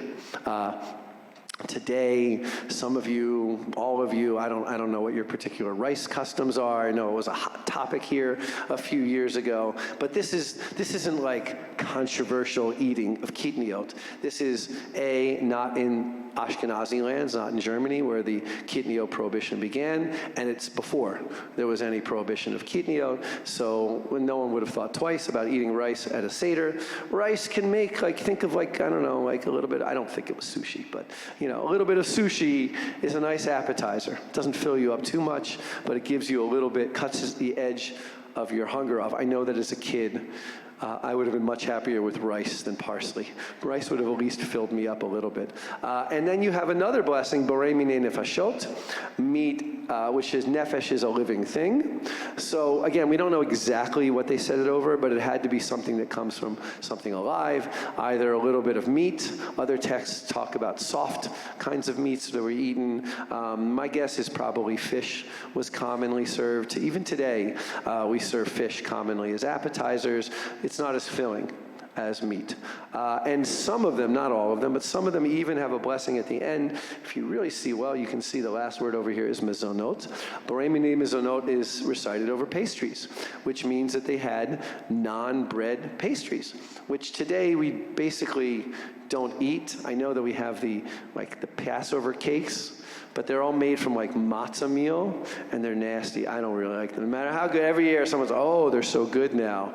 Today, some of you, all of you, I don't know what your particular rice customs are. I know it was a hot topic here a few years ago, but this isn't like controversial eating of kitniot. This is not in Ashkenazi lands, not in Germany, where the kitniot prohibition began, and it's before there was any prohibition of kitniot, so no one would have thought twice about eating rice at a seder. Rice can make, think of a little bit, I don't think it was sushi, but, a little bit of sushi is a nice appetizer. It doesn't fill you up too much, but it gives you a little bit, cuts the edge of your hunger off. I know that as a kid, I would have been much happier with rice than parsley. Rice would have at least filled me up a little bit. And then you have another blessing, Borei Minei Nefashot, meat, which is nefesh is a living thing. So again, we don't know exactly what they said it over, but it had to be something that comes from something alive, either a little bit of meat. Other texts talk about soft kinds of meats that were eaten. My guess is probably fish was commonly served. Even today, we serve fish commonly as appetizers. It's not as filling as meat. And some of them, not all of them, but some of them even have a blessing at the end. If you really see well, you can see the last word over here is mezonot. Borei Minei Mezonot is recited over pastries, which means that they had non-bread pastries, which today we basically don't eat. I know that we have the Passover cakes, but they're all made from like matzah meal, and they're nasty. I don't really like them. No matter how good, every year someone's, oh, they're so good now.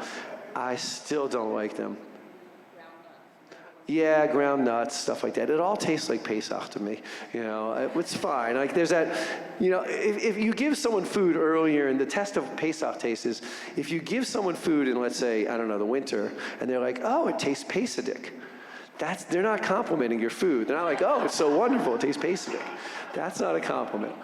I still don't like them. Yeah, ground nuts, stuff like that. It all tastes like Pesach to me. It's fine. Like there's that, if you give someone food earlier, and the test of Pesach taste is, if you give someone food in, let's say, I don't know, the winter, and they're like, oh, it tastes Pesach. They're not complimenting your food. They're not like, oh, it's so wonderful, it tastes Pesach. That's not a compliment.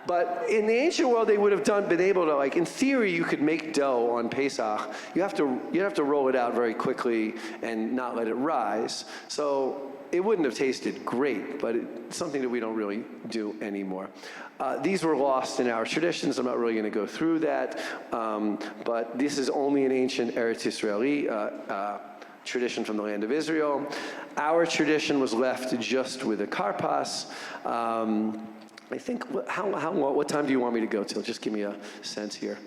But in the ancient world, they would have been able to, in theory, you could make dough on Pesach. You have to roll it out very quickly and not let it rise. So it wouldn't have tasted great, but it's something that we don't really do anymore. These were lost in our traditions. I'm not really going to go through that, but this is only an ancient Eretz Israeli tradition from the land of Israel. Our tradition was left just with a karpas. I think, what time do you want me to go till? Just give me a sense here.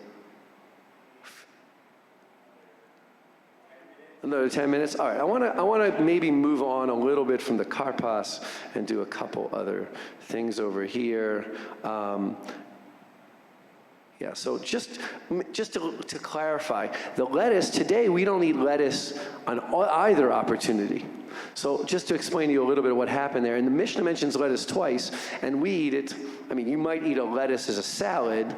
Another 10 minutes? All right, I want to maybe move on a little bit from the karpas and do a couple other things over here. Yeah, so just to clarify, the lettuce, today we don't eat lettuce on either opportunity. So just to explain to you a little bit of what happened there, and the Mishnah mentions lettuce twice, and we eat it, you might eat a lettuce as a salad,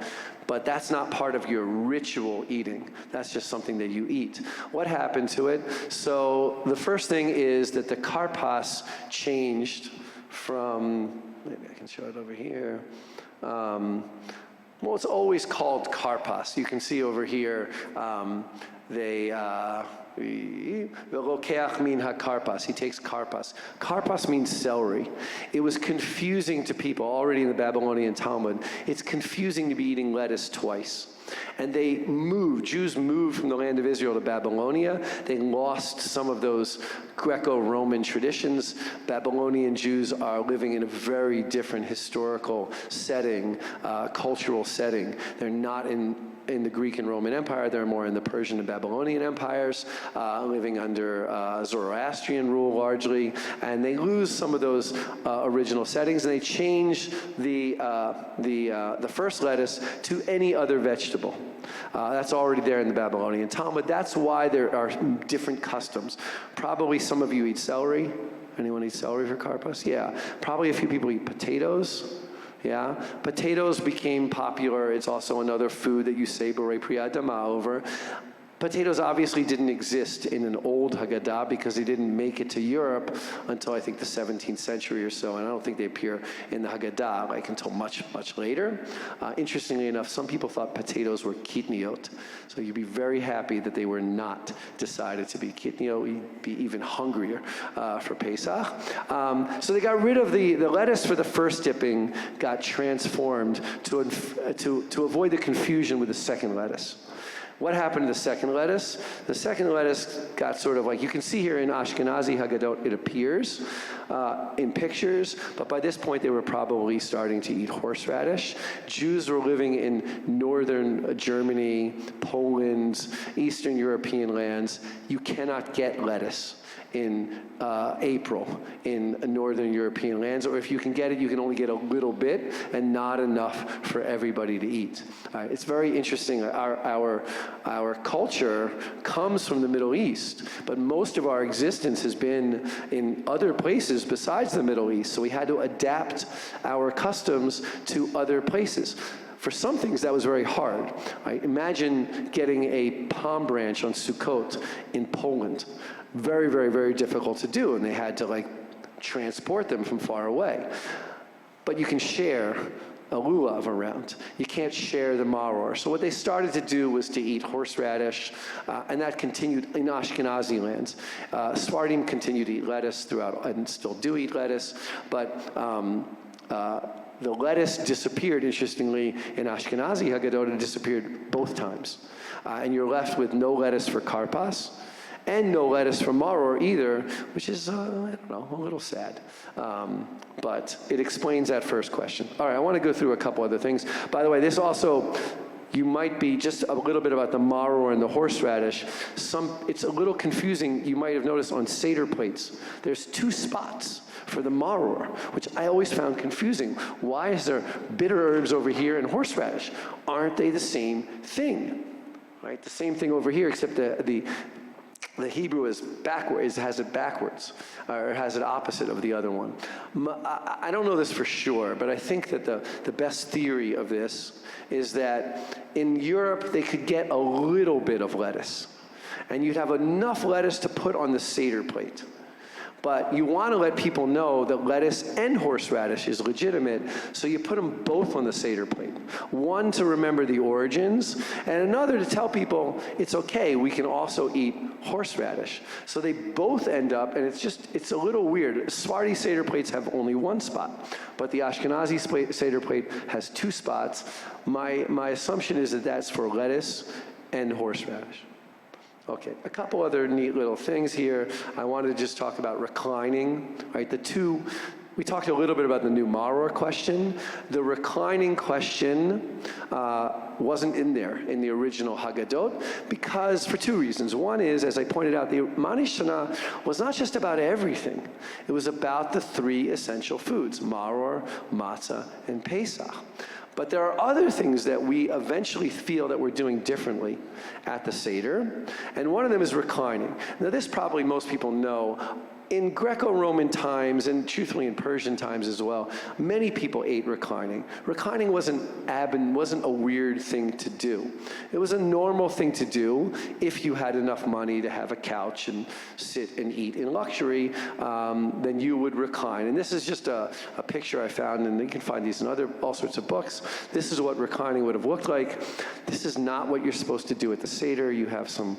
but that's not part of your ritual eating. That's just something that you eat. What happened to it? So the first thing is that the karpas changed from, maybe I can show it over here. Well, it's always called karpas. You can see over here, Ve'lokeach min ha-karpas. He takes karpas. Karpas means celery. It was confusing to people already in the Babylonian Talmud. It's confusing to be eating lettuce twice. And Jews moved from the land of Israel to Babylonia. They lost some of those Greco-Roman traditions. Babylonian Jews are living in a very different historical setting, cultural setting. They're not in the Greek and Roman Empire. They're more in the Persian and Babylonian empires, living under Zoroastrian rule largely. And they lose some of those original settings, and they change the first lettuce to any other vegetable. That's already there in the Babylonian Talmud. That's why there are different customs. Probably some of you eat celery. Anyone eat celery for karpas? Yeah. Probably a few people eat potatoes. Yeah, potatoes became popular. It's also another food that you say Borei Pri Adama over. Potatoes obviously didn't exist in an old Haggadah because they didn't make it to Europe until I think the 17th century or so, and I don't think they appear in the Haggadah until much, much later. Interestingly enough, some people thought potatoes were kitniot, so you'd be very happy that they were not decided to be kitniot. You'd be even hungrier for Pesach. So they got rid of the lettuce for the first dipping, got transformed to avoid the confusion with the second lettuce. What happened to the second lettuce? The second lettuce got sort of you can see here in Ashkenazi Haggadot, it appears in pictures, but by this point they were probably starting to eat horseradish. Jews were living in northern Germany, Poland, Eastern European lands. You cannot get lettuce in April in northern European lands, or if you can get it, you can only get a little bit and not enough for everybody to eat. It's very interesting. Our culture comes from the Middle East, but most of our existence has been in other places besides the Middle East, so we had to adapt our customs to other places. For some things, that was very hard. Imagine getting a palm branch on Sukkot in Poland. Very, very, very difficult to do, and they had to transport them from far away. But you can share a lulav around. You can't share the maror. So what they started to do was to eat horseradish, and that continued in Ashkenazi lands. Sephardim continued to eat lettuce throughout, and still do eat lettuce, but the lettuce disappeared, interestingly, in Ashkenazi Haggadah. It disappeared both times. And you're left with no lettuce for karpas, and no lettuce for maror either, which is, I don't know, a little sad. But it explains that first question. All right, I want to go through a couple other things. By the way, this also, you might be just a little bit about the maror and the horseradish. It's a little confusing. You might have noticed on Seder plates, there's 2 spots for the maror, which I always found confusing. Why is there bitter herbs over here and horseradish? Aren't they the same thing? Right? The same thing over here, except the Hebrew is backwards, has it backwards, or has it opposite of the other one. I don't know this for sure, but I think that the best theory of this is that in Europe, they could get a little bit of lettuce, and you'd have enough lettuce to put on the Seder plate. But you want to let people know that lettuce and horseradish is legitimate, so you put them both on the Seder plate. One to remember the origins, and another to tell people it's okay, we can also eat horseradish. So they both end up, and it's a little weird. Sephardi Seder plates have only 1 spot, but the Ashkenazi Seder plate has 2 spots. My assumption is that that's for lettuce and horseradish. Okay, a couple other neat little things here. I wanted to just talk about reclining, right? We talked a little bit about the new maror question. The reclining question wasn't in there in the original Haggadot because for 2 reasons. One is, as I pointed out, the Ma'anih Shana was not just about everything. It was about the 3 essential foods, maror, matzah, and Pesach. But there are other things that we eventually feel that we're doing differently at the Seder, and one of them is reclining. Now this probably most people know. In Greco-Roman times, and truthfully in Persian times as well, many people ate reclining. Reclining wasn't a weird thing to do. It was a normal thing to do if you had enough money to have a couch and sit and eat in luxury, then you would recline. And this is just a picture I found, and you can find these in all sorts of books. This is what reclining would have looked like. This is not what you're supposed to do at the Seder. You have some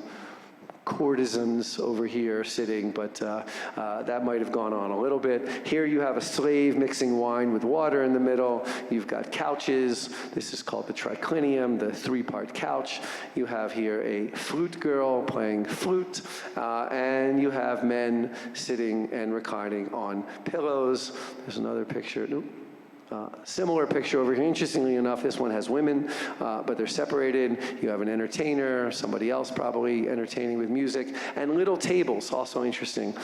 courtesans over here sitting, but that might have gone on a little bit. Here you have a slave mixing wine with water in the middle. You've got couches. This is called the triclinium, the 3-part couch. You have here a flute girl playing flute, and you have men sitting and reclining on pillows. There's another picture. Nope. Similar picture over here. Interestingly enough, this one has women, but they're separated. You have an entertainer, somebody else probably entertaining with music, and little tables, also interesting.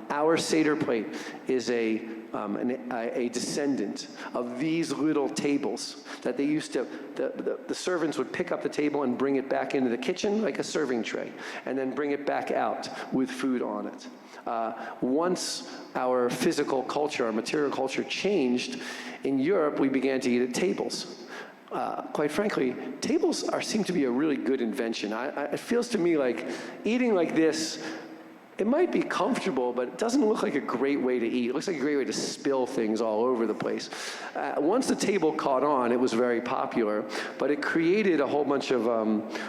Our Seder plate is a descendant of these little tables that they used to, the servants would pick up the table and bring it back into the kitchen like a serving tray, and then bring it back out with food on it. Once our physical culture, our material culture changed, in Europe we began to eat at tables. Quite frankly, tables seem to be a really good invention. It feels to me like eating like this, it might be comfortable, but it doesn't look like a great way to eat. It looks like a great way to spill things all over the place. Once the table caught on, it was very popular, but it created a whole bunch of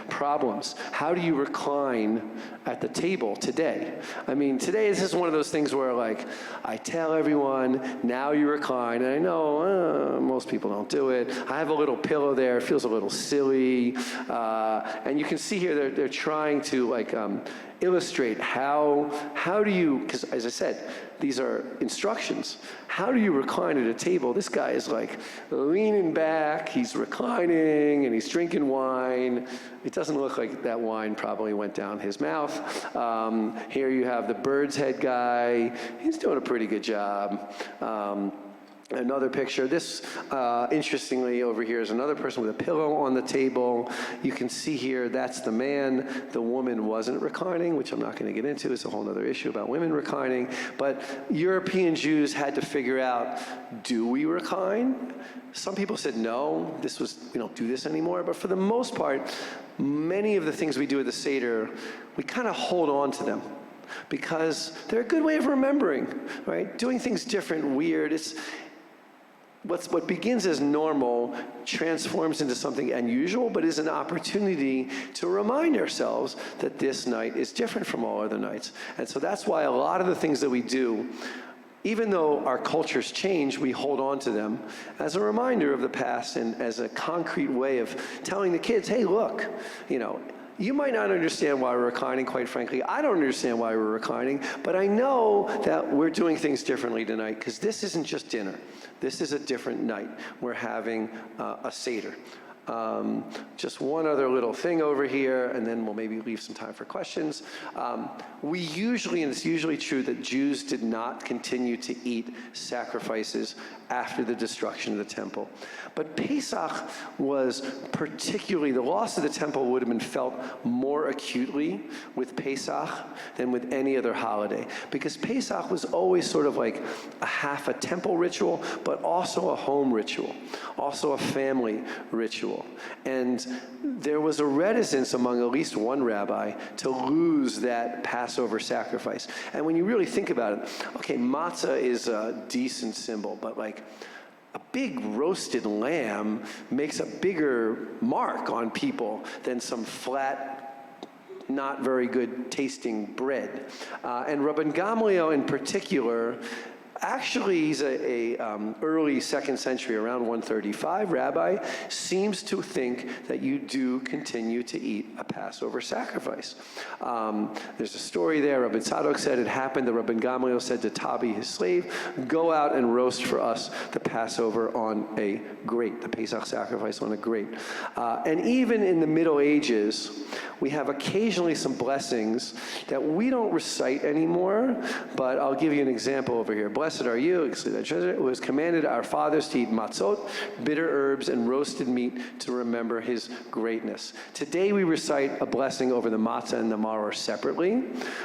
problems. How do you recline at the table today? I mean, today this is one of those things where, like, I tell everyone, now you recline, and I know most people don't do it. I have a little pillow there. It feels a little silly. And you can see here they're trying to, like, illustrate how do you, because as I said, these are instructions. How do you recline at a table? This guy is like leaning back, he's reclining, and he's drinking wine. It doesn't look like that wine probably went down his mouth. Here you have the bird's head guy. He's doing a pretty good job. Another picture. This, interestingly, over here is another person with a pillow on the table. You can see here, that's the man. The woman wasn't reclining, which I'm not going to get into. It's a whole other issue about women reclining. But European Jews had to figure out, do we recline? Some people said, no, we don't do this anymore. But for the most part, many of the things we do at the Seder, we kind of hold on to them, because they're a good way of remembering, right? Doing things different, weird. What begins as normal transforms into something unusual, but is an opportunity to remind ourselves that this night is different from all other nights. And so that's why a lot of the things that we do, even though our cultures change, we hold on to them as a reminder of the past and as a concrete way of telling the kids, hey, look, you might not understand why we're reclining, quite frankly. I don't understand why we're reclining, but I know that we're doing things differently tonight, because this isn't just dinner. This is a different night. We're having a Seder. Just one other little thing over here, and then we'll maybe leave some time for questions. We usually, and it's usually true, that Jews did not continue to eat sacrifices after the destruction of the temple. But Pesach was particularly, the loss of the temple would have been felt more acutely with Pesach than with any other holiday, because Pesach was always sort of like half a temple ritual, but also a home ritual, also a family ritual. And there was a reticence among at least one rabbi to lose that Passover sacrifice. And when you really think about it, okay, matzah is a decent symbol, but like a big roasted lamb makes a bigger mark on people than some flat, not very good tasting bread. And Rabban Gamliel in particular, actually, he's a early 2nd century, around 135 rabbi, seems to think that you do continue to eat a Passover sacrifice. There's a story there. Rabbi Tzadok said it happened. The Rabban Gamliel said to Tabi, his slave, go out and roast for us the Passover on a grate, the Pesach sacrifice on a grate. And even in the Middle Ages, we have occasionally some blessings that we don't recite anymore, but I'll give you an example over here. Blessed are you, who has commanded our fathers to eat matzot, bitter herbs, and roasted meat to remember his greatness. Today we recite a blessing over the matzah and the maror separately,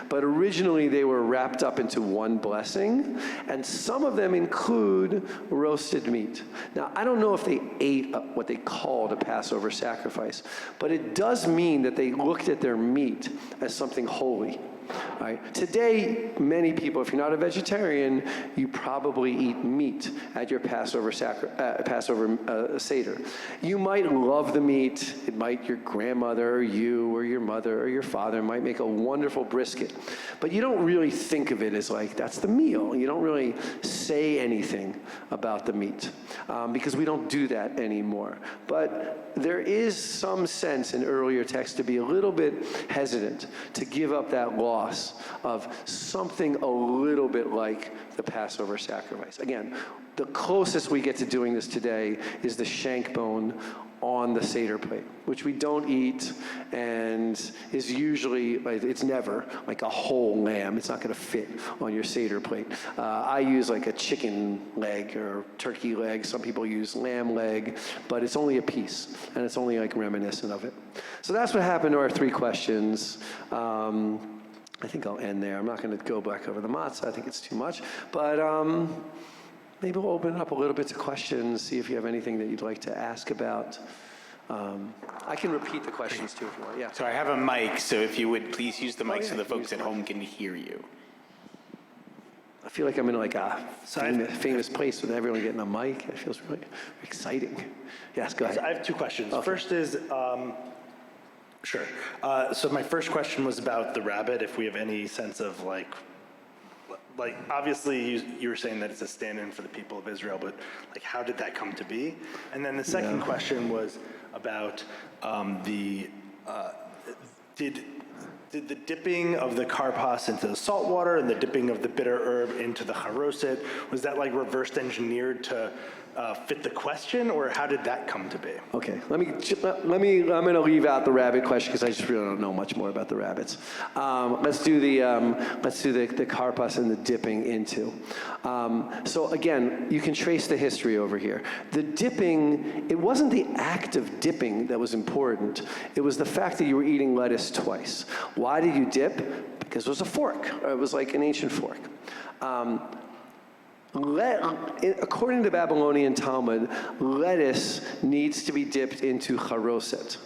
but originally they were wrapped up into one blessing, and some of them include roasted meat. Now, I don't know if they ate what they called a Passover sacrifice, but it does mean that they looked at their meat as something holy. Right. Today, many people, if you're not a vegetarian, you probably eat meat at your Passover seder. You might love the meat. It might, your grandmother or you or your mother or your father might make a wonderful brisket. But you don't really think of it as like, that's the meal. You don't really say anything about the meat because we don't do that anymore. But there is some sense in earlier texts to be a little bit hesitant to give up that loss of something a little bit like the Passover sacrifice. Again, the closest we get to doing this today is the shank bone on the Seder plate, which we don't eat and is usually, it's never like a whole lamb. It's not going to fit on your Seder plate. I use like a chicken leg or turkey leg. Some people use lamb leg, but it's only a piece and it's only like reminiscent of it. So that's what happened to our 3 questions. I think I'll end there. I'm not going to go back over the matzah. I think it's too much. But maybe we'll open it up a little bit to questions, see if you have anything that you'd like to ask about. I can repeat the questions too if you want. Yeah. So I have a mic, so if you would please use the mic so the folks at home can hear you. I feel like I'm in like a famous place with everyone getting a mic. It feels really exciting. Yes, go ahead. So I have 2 questions. Okay. First is, sure. So my first question was about the rabbit, if we have any sense of like obviously you were saying that it's a stand-in for the people of Israel, but like how did that come to be? And then the second question was about did the dipping of the karpas into the salt water and the dipping of the bitter herb into the charoset, was that like reversed engineered to fit the question, or how did that come to be? Okay, I'm going to leave out the rabbit question because I just really don't know much more about the rabbits. Let's do the karpas and the dipping into. So again, you can trace the history over here. The dipping, it wasn't the act of dipping that was important. It was the fact that you were eating lettuce twice. Why did you dip? Because it was a fork. It was like an ancient fork. According to Babylonian Talmud, lettuce needs to be dipped into charoset.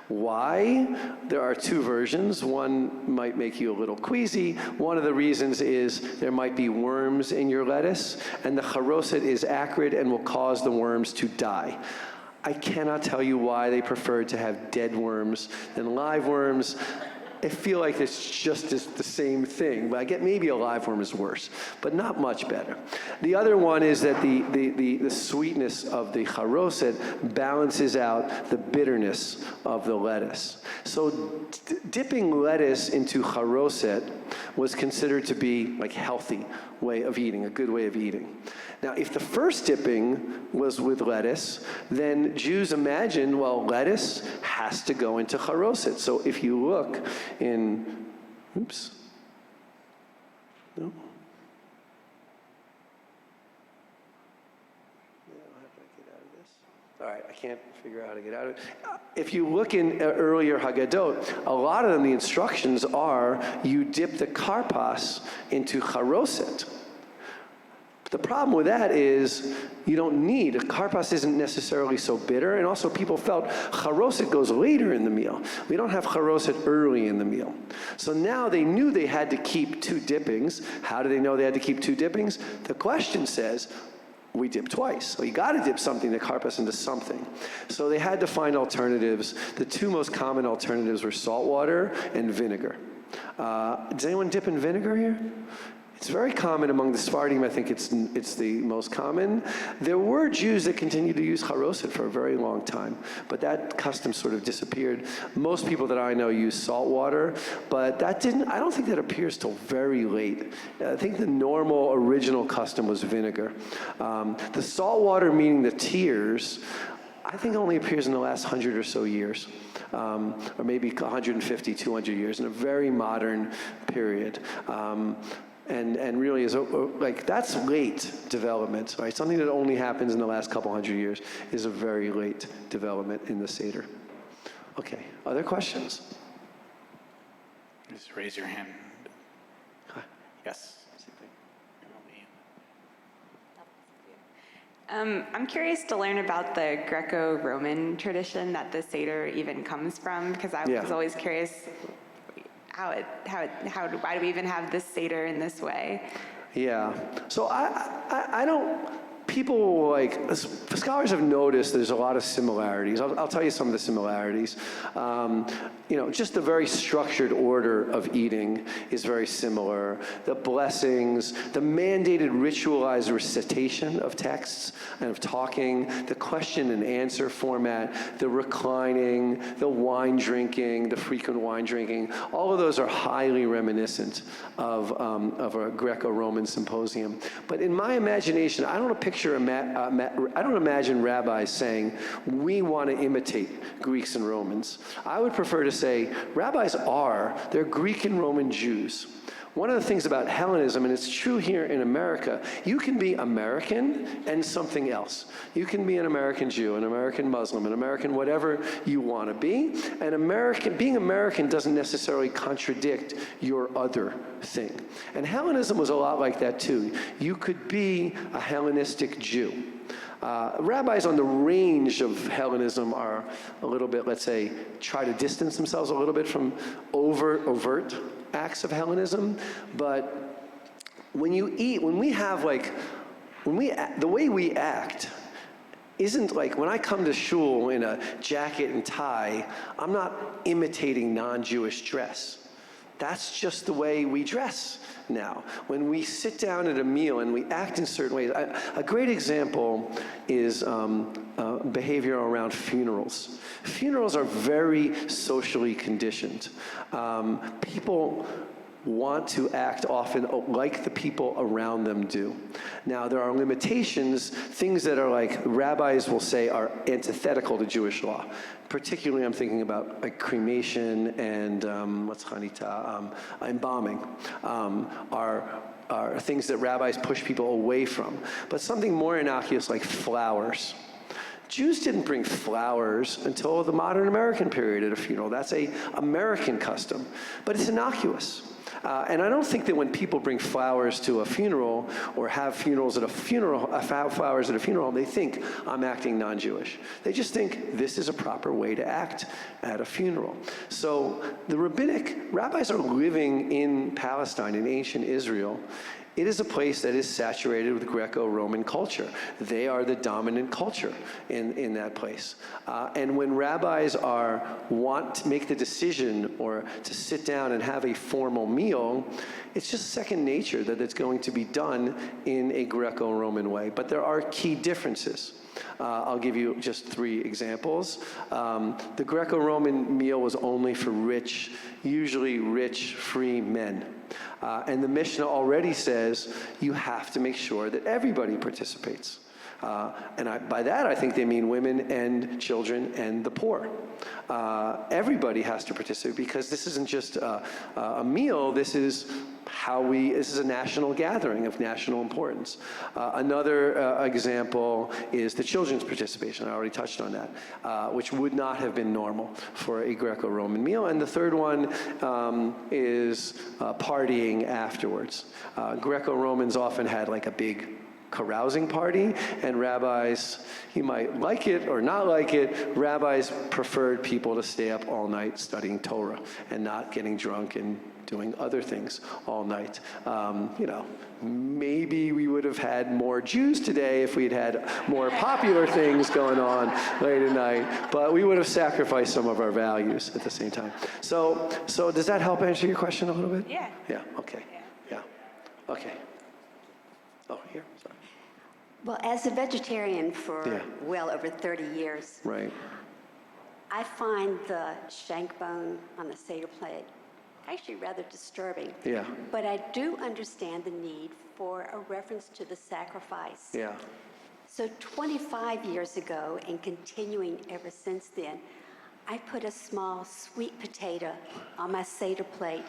Why? There are 2 versions. One might make you a little queasy. One of the reasons is there might be worms in your lettuce, and the charoset is acrid and will cause the worms to die. I cannot tell you why they preferred to have dead worms than live worms. I feel like it's just the same thing, but I get maybe a live worm is worse, but not much better. The other one is that the sweetness of the charoset balances out the bitterness of the lettuce. So dipping lettuce into charoset was considered to be like healthy way of eating, a good way of eating. Now, if the first dipping was with lettuce, then Jews imagined, well, lettuce has to go into charoset. So if you look in, oops, no. All right, I can't figure out how to get out of it. If you look in earlier Haggadah, a lot of them, the instructions are you dip the karpas into charoset. The problem with that is you don't need, karpas isn't necessarily so bitter, and also people felt charoset goes later in the meal. We don't have charoset early in the meal. So now they knew they had to keep 2 dippings. How do they know they had to keep 2 dippings? The question says, we dip twice. So you got to dip something, the karpas, into something. So they had to find alternatives. The 2 most common alternatives were salt water and vinegar. Does anyone dip in vinegar here? It's very common among the Sephardim. I think it's the most common. There were Jews that continued to use charoset for a very long time, but that custom sort of disappeared. Most people that I know use salt water, but I don't think that appears till very late. I think the normal original custom was vinegar. The salt water, meaning the tears, I think only appears in the last 100 or so years. Or maybe 150, 200 years, in a very modern period. And really is like, that's late development, right? Something that only happens in the last couple 100 years is a very late development in the Seder. Okay, other questions? Just raise your hand. Yes. I'm curious to learn about the Greco-Roman tradition that the Seder even comes from, because I was always curious why do we even have this Seder in this way? Yeah, so I don't, people like, scholars have noticed there's a lot of similarities. I'll tell you some of the similarities. Just the very structured order of eating is very similar. The blessings, the mandated ritualized recitation of texts and of talking, the question and answer format, the reclining, the wine drinking, the frequent wine drinking, all of those are highly reminiscent of a Greco-Roman symposium. But in my imagination, I don't I don't imagine rabbis saying, we want to imitate Greeks and Romans. I would prefer to say, rabbis they're Greek and Roman Jews. One of the things about Hellenism, and it's true here in America, you can be American and something else. You can be an American Jew, an American Muslim, an American whatever you want to be. And being American doesn't necessarily contradict your other thing. And Hellenism was a lot like that too. You could be a Hellenistic Jew. Rabbis on the range of Hellenism are a little bit, let's say, try to distance themselves a little bit from overt acts of Hellenism. But when you eat, the way we act isn't like, when I come to shul in a jacket and tie, I'm not imitating non-Jewish dress. That's just the way we dress now. When we sit down at a meal and we act in certain ways, a great example is behavior around funerals. Funerals are very socially conditioned. People want to act often like the people around them do. Now, there are limitations, things that are like, rabbis will say are antithetical to Jewish law. Particularly, I'm thinking about like cremation and embalming are things that rabbis push people away from. But something more innocuous like flowers. Jews didn't bring flowers until the modern American period at a funeral. That's an American custom, but it's innocuous. And I don't think that when people bring flowers to a funeral or have funerals at a funeral, flowers at a funeral, they think I'm acting non-Jewish. They just think this is a proper way to act at a funeral. So the rabbis are living in Palestine, in ancient Israel, it is a place that is saturated with Greco-Roman culture. They are the dominant culture in that place. And when rabbis want to make the decision or to sit down and have a formal meal, it's just second nature that it's going to be done in a Greco-Roman way. But there are key differences. I'll give you just 3 examples. The Greco-Roman meal was only for usually rich, free men. And the Mishnah already says you have to make sure that everybody participates. By that, I think they mean women and children and the poor. Everybody has to participate because this isn't just a meal. This is a national gathering of national importance. Another example is the children's participation. I already touched on that, which would not have been normal for a Greco-Roman meal. And the third one is partying afterwards. Greco-Romans often had like a big carousing party, and rabbis, you might like it or not like it, rabbis preferred people to stay up all night studying Torah and not getting drunk and doing other things all night. Maybe we would have had more Jews today if we'd had more popular things going on late at night, but we would have sacrificed some of our values at the same time. So does that help answer your question a little bit? Yeah. Yeah, okay. Yeah. Okay. Oh, here, sorry. Well, as a vegetarian for Yeah. well over 30 years, Right. I find the shank bone on the Seder plate actually rather disturbing. Yeah. But I do understand the need for a reference to the sacrifice. Yeah. So 25 years ago, and continuing ever since then, I put a small sweet potato on my Seder plate,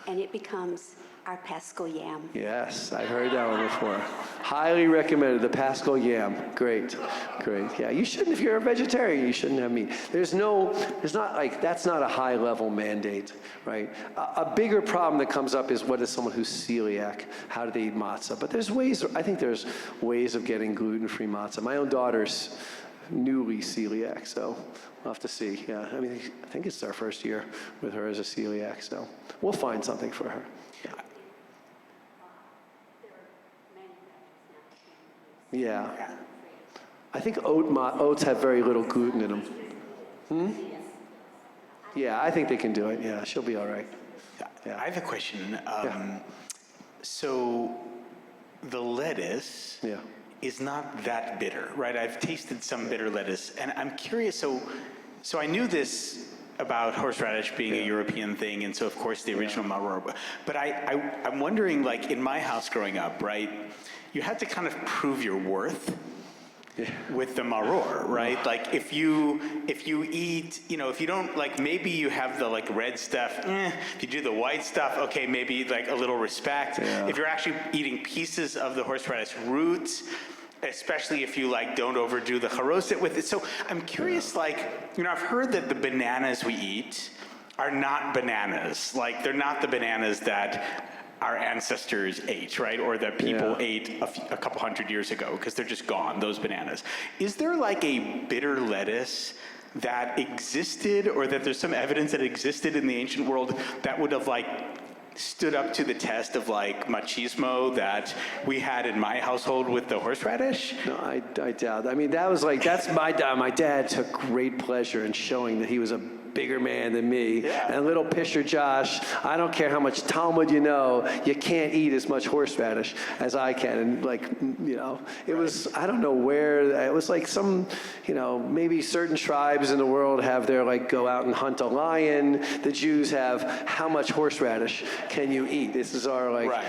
and it becomes our Paschal yam. Yes, I've heard that one before. Highly recommended, the Paschal yam. Great. Yeah, you shouldn't, if you're a vegetarian, you shouldn't have meat. There's not like, that's not a high level mandate, right? A bigger problem that comes up is what is someone who's celiac? How do they eat matzah? But I think there's ways of getting gluten-free matzah. My own daughter's newly celiac, so we'll have to see. Yeah, I think it's our first year with her as a celiac, so we'll find something for her. Yeah. I think oats have very little gluten in them. Yeah, I think they can do it. Yeah, she'll be all right. Yeah. I have a question. Yeah. So the lettuce Yeah. is not that bitter, right? I've tasted some bitter lettuce, and I'm curious. So I knew this about horseradish being a European thing, and so of course the original maror. But I'm wondering, like in my house growing up, right? You had to kind of prove your worth with the maror, right? Like if you eat, if you don't, like maybe you have the like red stuff, if you do the white stuff, okay, maybe like a little respect. Yeah. If you're actually eating pieces of the horseradish roots, especially if you like don't overdo the charoset with it. So I'm curious, like, I've heard that the bananas we eat are not bananas. Like they're not the bananas that our ancestors ate, right? Or that people ate a couple hundred years ago, because they're just gone, those bananas. Is there like a bitter lettuce that existed, or that there's some evidence that existed in the ancient world that would have like stood up to the test of like machismo that we had in my household with the horseradish? No, I doubt. That's my dad. My dad took great pleasure in showing that he was a bigger man than me. Yeah. And little Pisher Josh, I don't care how much Talmud you know, you can't eat as much horseradish as I can. And it was, I don't know where, it was like some, maybe certain tribes in the world have their like go out and hunt a lion. The Jews have how much horseradish can you eat? This is our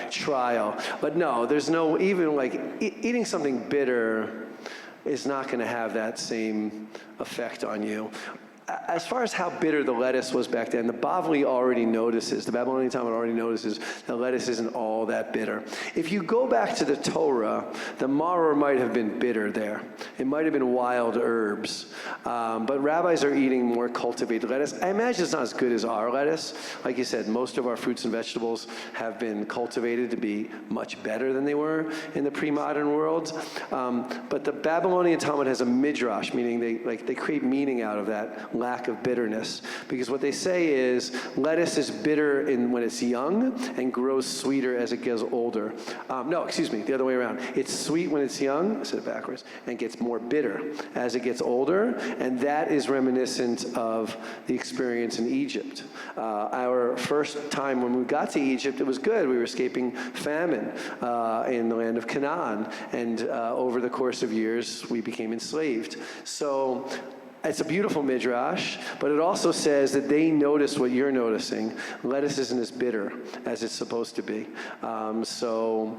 trial. But no, there's no, even like eating something bitter is not going to have that same effect on you. As far as how bitter the lettuce was back then, the Babylonian Talmud already notices that lettuce isn't all that bitter. If you go back to the Torah, the maror might have been bitter there. It might have been wild herbs. But rabbis are eating more cultivated lettuce. I imagine it's not as good as our lettuce. Like you said, most of our fruits and vegetables have been cultivated to be much better than they were in the pre-modern world. But the Babylonian Talmud has a midrash, meaning they create meaning out of that lack of bitterness. Because what they say is lettuce is bitter when it's young and grows sweeter as it gets older. No, excuse me, the other way around. It's sweet when it's young, I said it backwards, and gets more bitter as it gets older, and that is reminiscent of the experience in Egypt. Our first time when we got to Egypt, it was good. We were escaping famine in the land of Canaan, and over the course of years, we became enslaved. So it's a beautiful midrash, but it also says that they notice what you're noticing. Lettuce isn't as bitter as it's supposed to be. So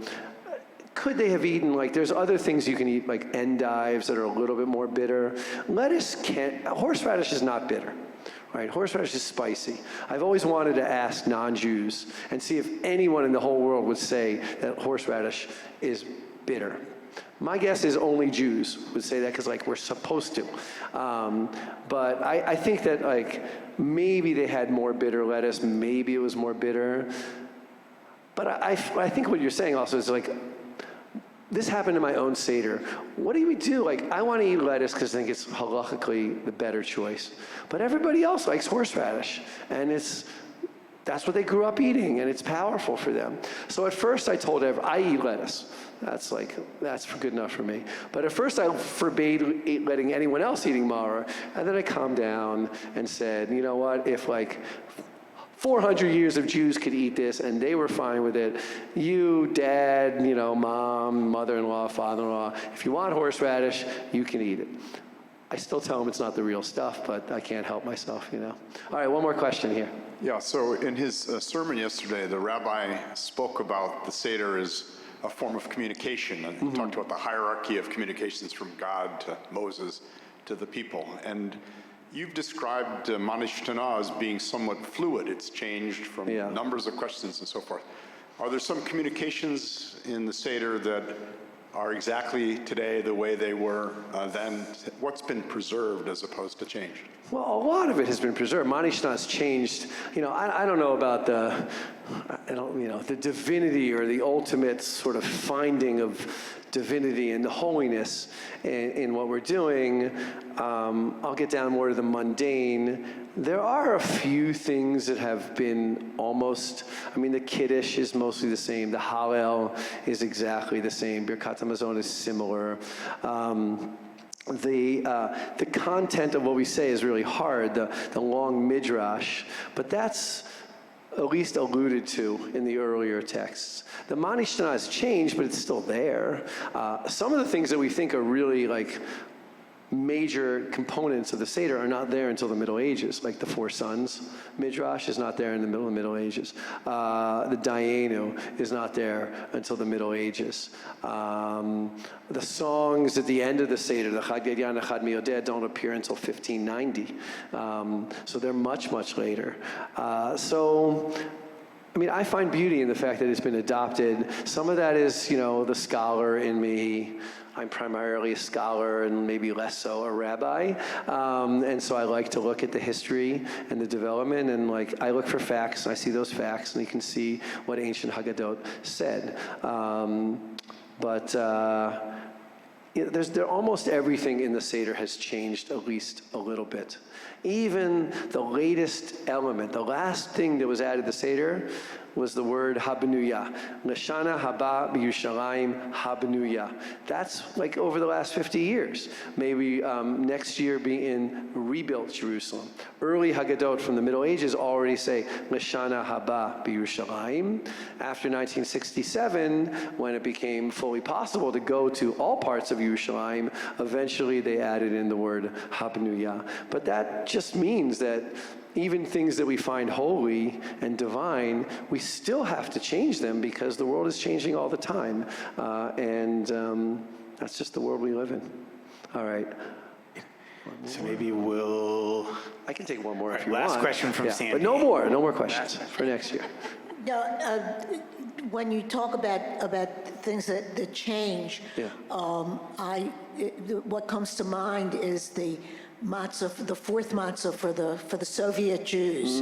could they have eaten, like, there's other things you can eat, like endives that are a little bit more bitter. Horseradish is not bitter. Right, horseradish is spicy. I've always wanted to ask non-Jews and see if anyone in the whole world would say that horseradish is bitter. My guess is only Jews would say that because, like, we're supposed to. But I think that, like, maybe they had more bitter lettuce, maybe it was more bitter. But I think what you're saying also is, like, this happened in my own Seder. What do we do? Like, I want to eat lettuce because I think it's halachically the better choice. But everybody else likes horseradish. And that's what they grew up eating, and it's powerful for them. So at first I told I eat lettuce. That's good enough for me. But at first I forbade letting anyone else eating maror. And then I calmed down and said, you know what, if like 400 years of Jews could eat this, and they were fine with it. You, dad, mom, mother-in-law, father-in-law, if you want horseradish, you can eat it. I still tell them it's not the real stuff, but I can't help myself, All right, one more question here. Yeah, so in his sermon yesterday, the rabbi spoke about the Seder as a form of communication, and he talked about the hierarchy of communications from God to Moses to the people. And you've described Manishtana as being somewhat fluid. It's changed from numbers of questions and so forth. Are there some communications in the Seder that are exactly today the way they were then? What's been preserved as opposed to changed? Well, a lot of it has been preserved. Manishtana has changed. I don't know about the divinity or the ultimate sort of finding of divinity and the holiness in what we're doing. I'll get down more to the mundane. There are a few things that have been almost, the Kiddush is mostly the same. The Hallel is exactly the same. Birkat Hamazon is similar. The content of what we say is really hard, the long midrash, but that's at least alluded to in the earlier texts. The Manishtana has changed, but it's still there. Some of the things that we think are really like major components of the Seder are not there until the Middle Ages, like the Four Sons Midrash is not there in the Middle Ages. The Dayenu is not there until the Middle Ages. The songs at the end of the Seder, the Haggadah and the Chad Miyodeh, don't appear until 1590. So they're much, much later. I find beauty in the fact that it's been adopted. Some of that is, the scholar in me. I'm primarily a scholar and maybe less so a rabbi. And so I like to look at the history and the development, and I look for facts, and I see those facts, and you can see what ancient Haggadot said. Almost everything in the Seder has changed at least a little bit. Even the latest element, the last thing that was added to the Seder was the word habenuya. Lashana haba b'Yushalayim habenuya. That's over the last 50 years. Maybe next year be in rebuilt Jerusalem. Early Haggadot from the Middle Ages already say Lashana haba b'Yushalayim. After 1967, when it became fully possible to go to all parts of Yerushalayim, eventually they added in the word habenuya. But that just means that even things that we find holy and divine, we still have to change them because the world is changing all the time. That's just the world we live in. All right. So maybe I can take one more if you want. Last question from Sandy. But no more questions for next year. Now, when you talk about things that change, what comes to mind is the matzah, the fourth matzah for the Soviet Jews.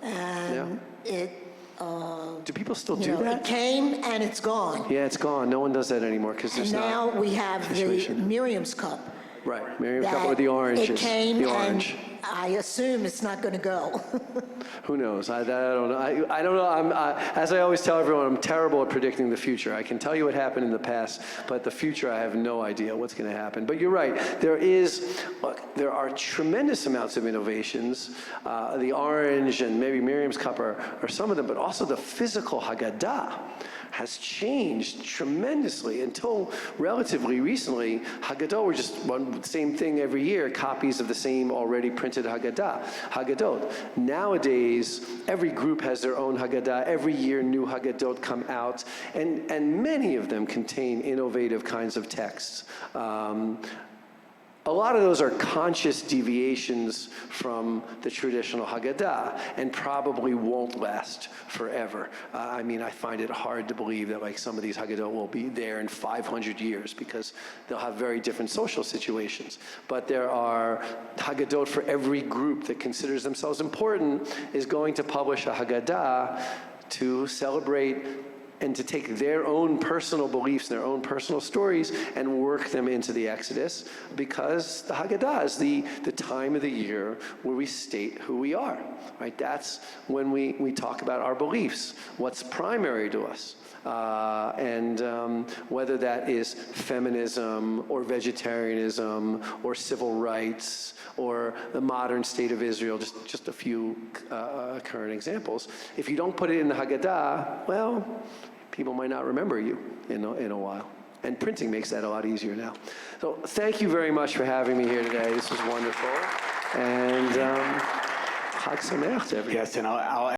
And do people still do that? It came and it's gone. Yeah, it's gone. No one does that anymore because there's and now we have situation. the Miriam's cup. Right, Miriam's that Cuppa with the oranges. it came, the orange. and I assume it's not going to go. Who knows? I don't know. I don't know. As I always tell everyone, I'm terrible at predicting the future. I can tell you what happened in the past, but the future, I have no idea what's going to happen. But you're right. There are tremendous amounts of innovations. The orange and maybe Miriam's Cup are some of them, but also the physical Haggadah has changed tremendously. Until relatively recently, Haggadah were just one same thing every year, copies of the same already printed Haggadot. Nowadays, every group has their own Haggadah. Every year, new Haggadot come out, and many of them contain innovative kinds of texts. A lot of those are conscious deviations from the traditional Haggadah and probably won't last forever. I mean, I find it hard to believe that like some of these Haggadah will be there in 500 years because they'll have very different social situations. But there are Haggadot for every group that considers themselves important is going to publish a Haggadah to celebrate and to take their own personal beliefs, their own personal stories, and work them into the Exodus, because the Haggadah is the time of the year where we state who we are, right? That's when we talk about our beliefs, what's primary to us. Whether that is feminism or vegetarianism or civil rights or the modern state of Israel, just a few current examples. If you don't put it in the Haggadah, well, people might not remember you in a while. And printing makes that a lot easier now. So thank you very much for having me here today. This was wonderful. And Chag Sameach to everyone. Yes, and I'll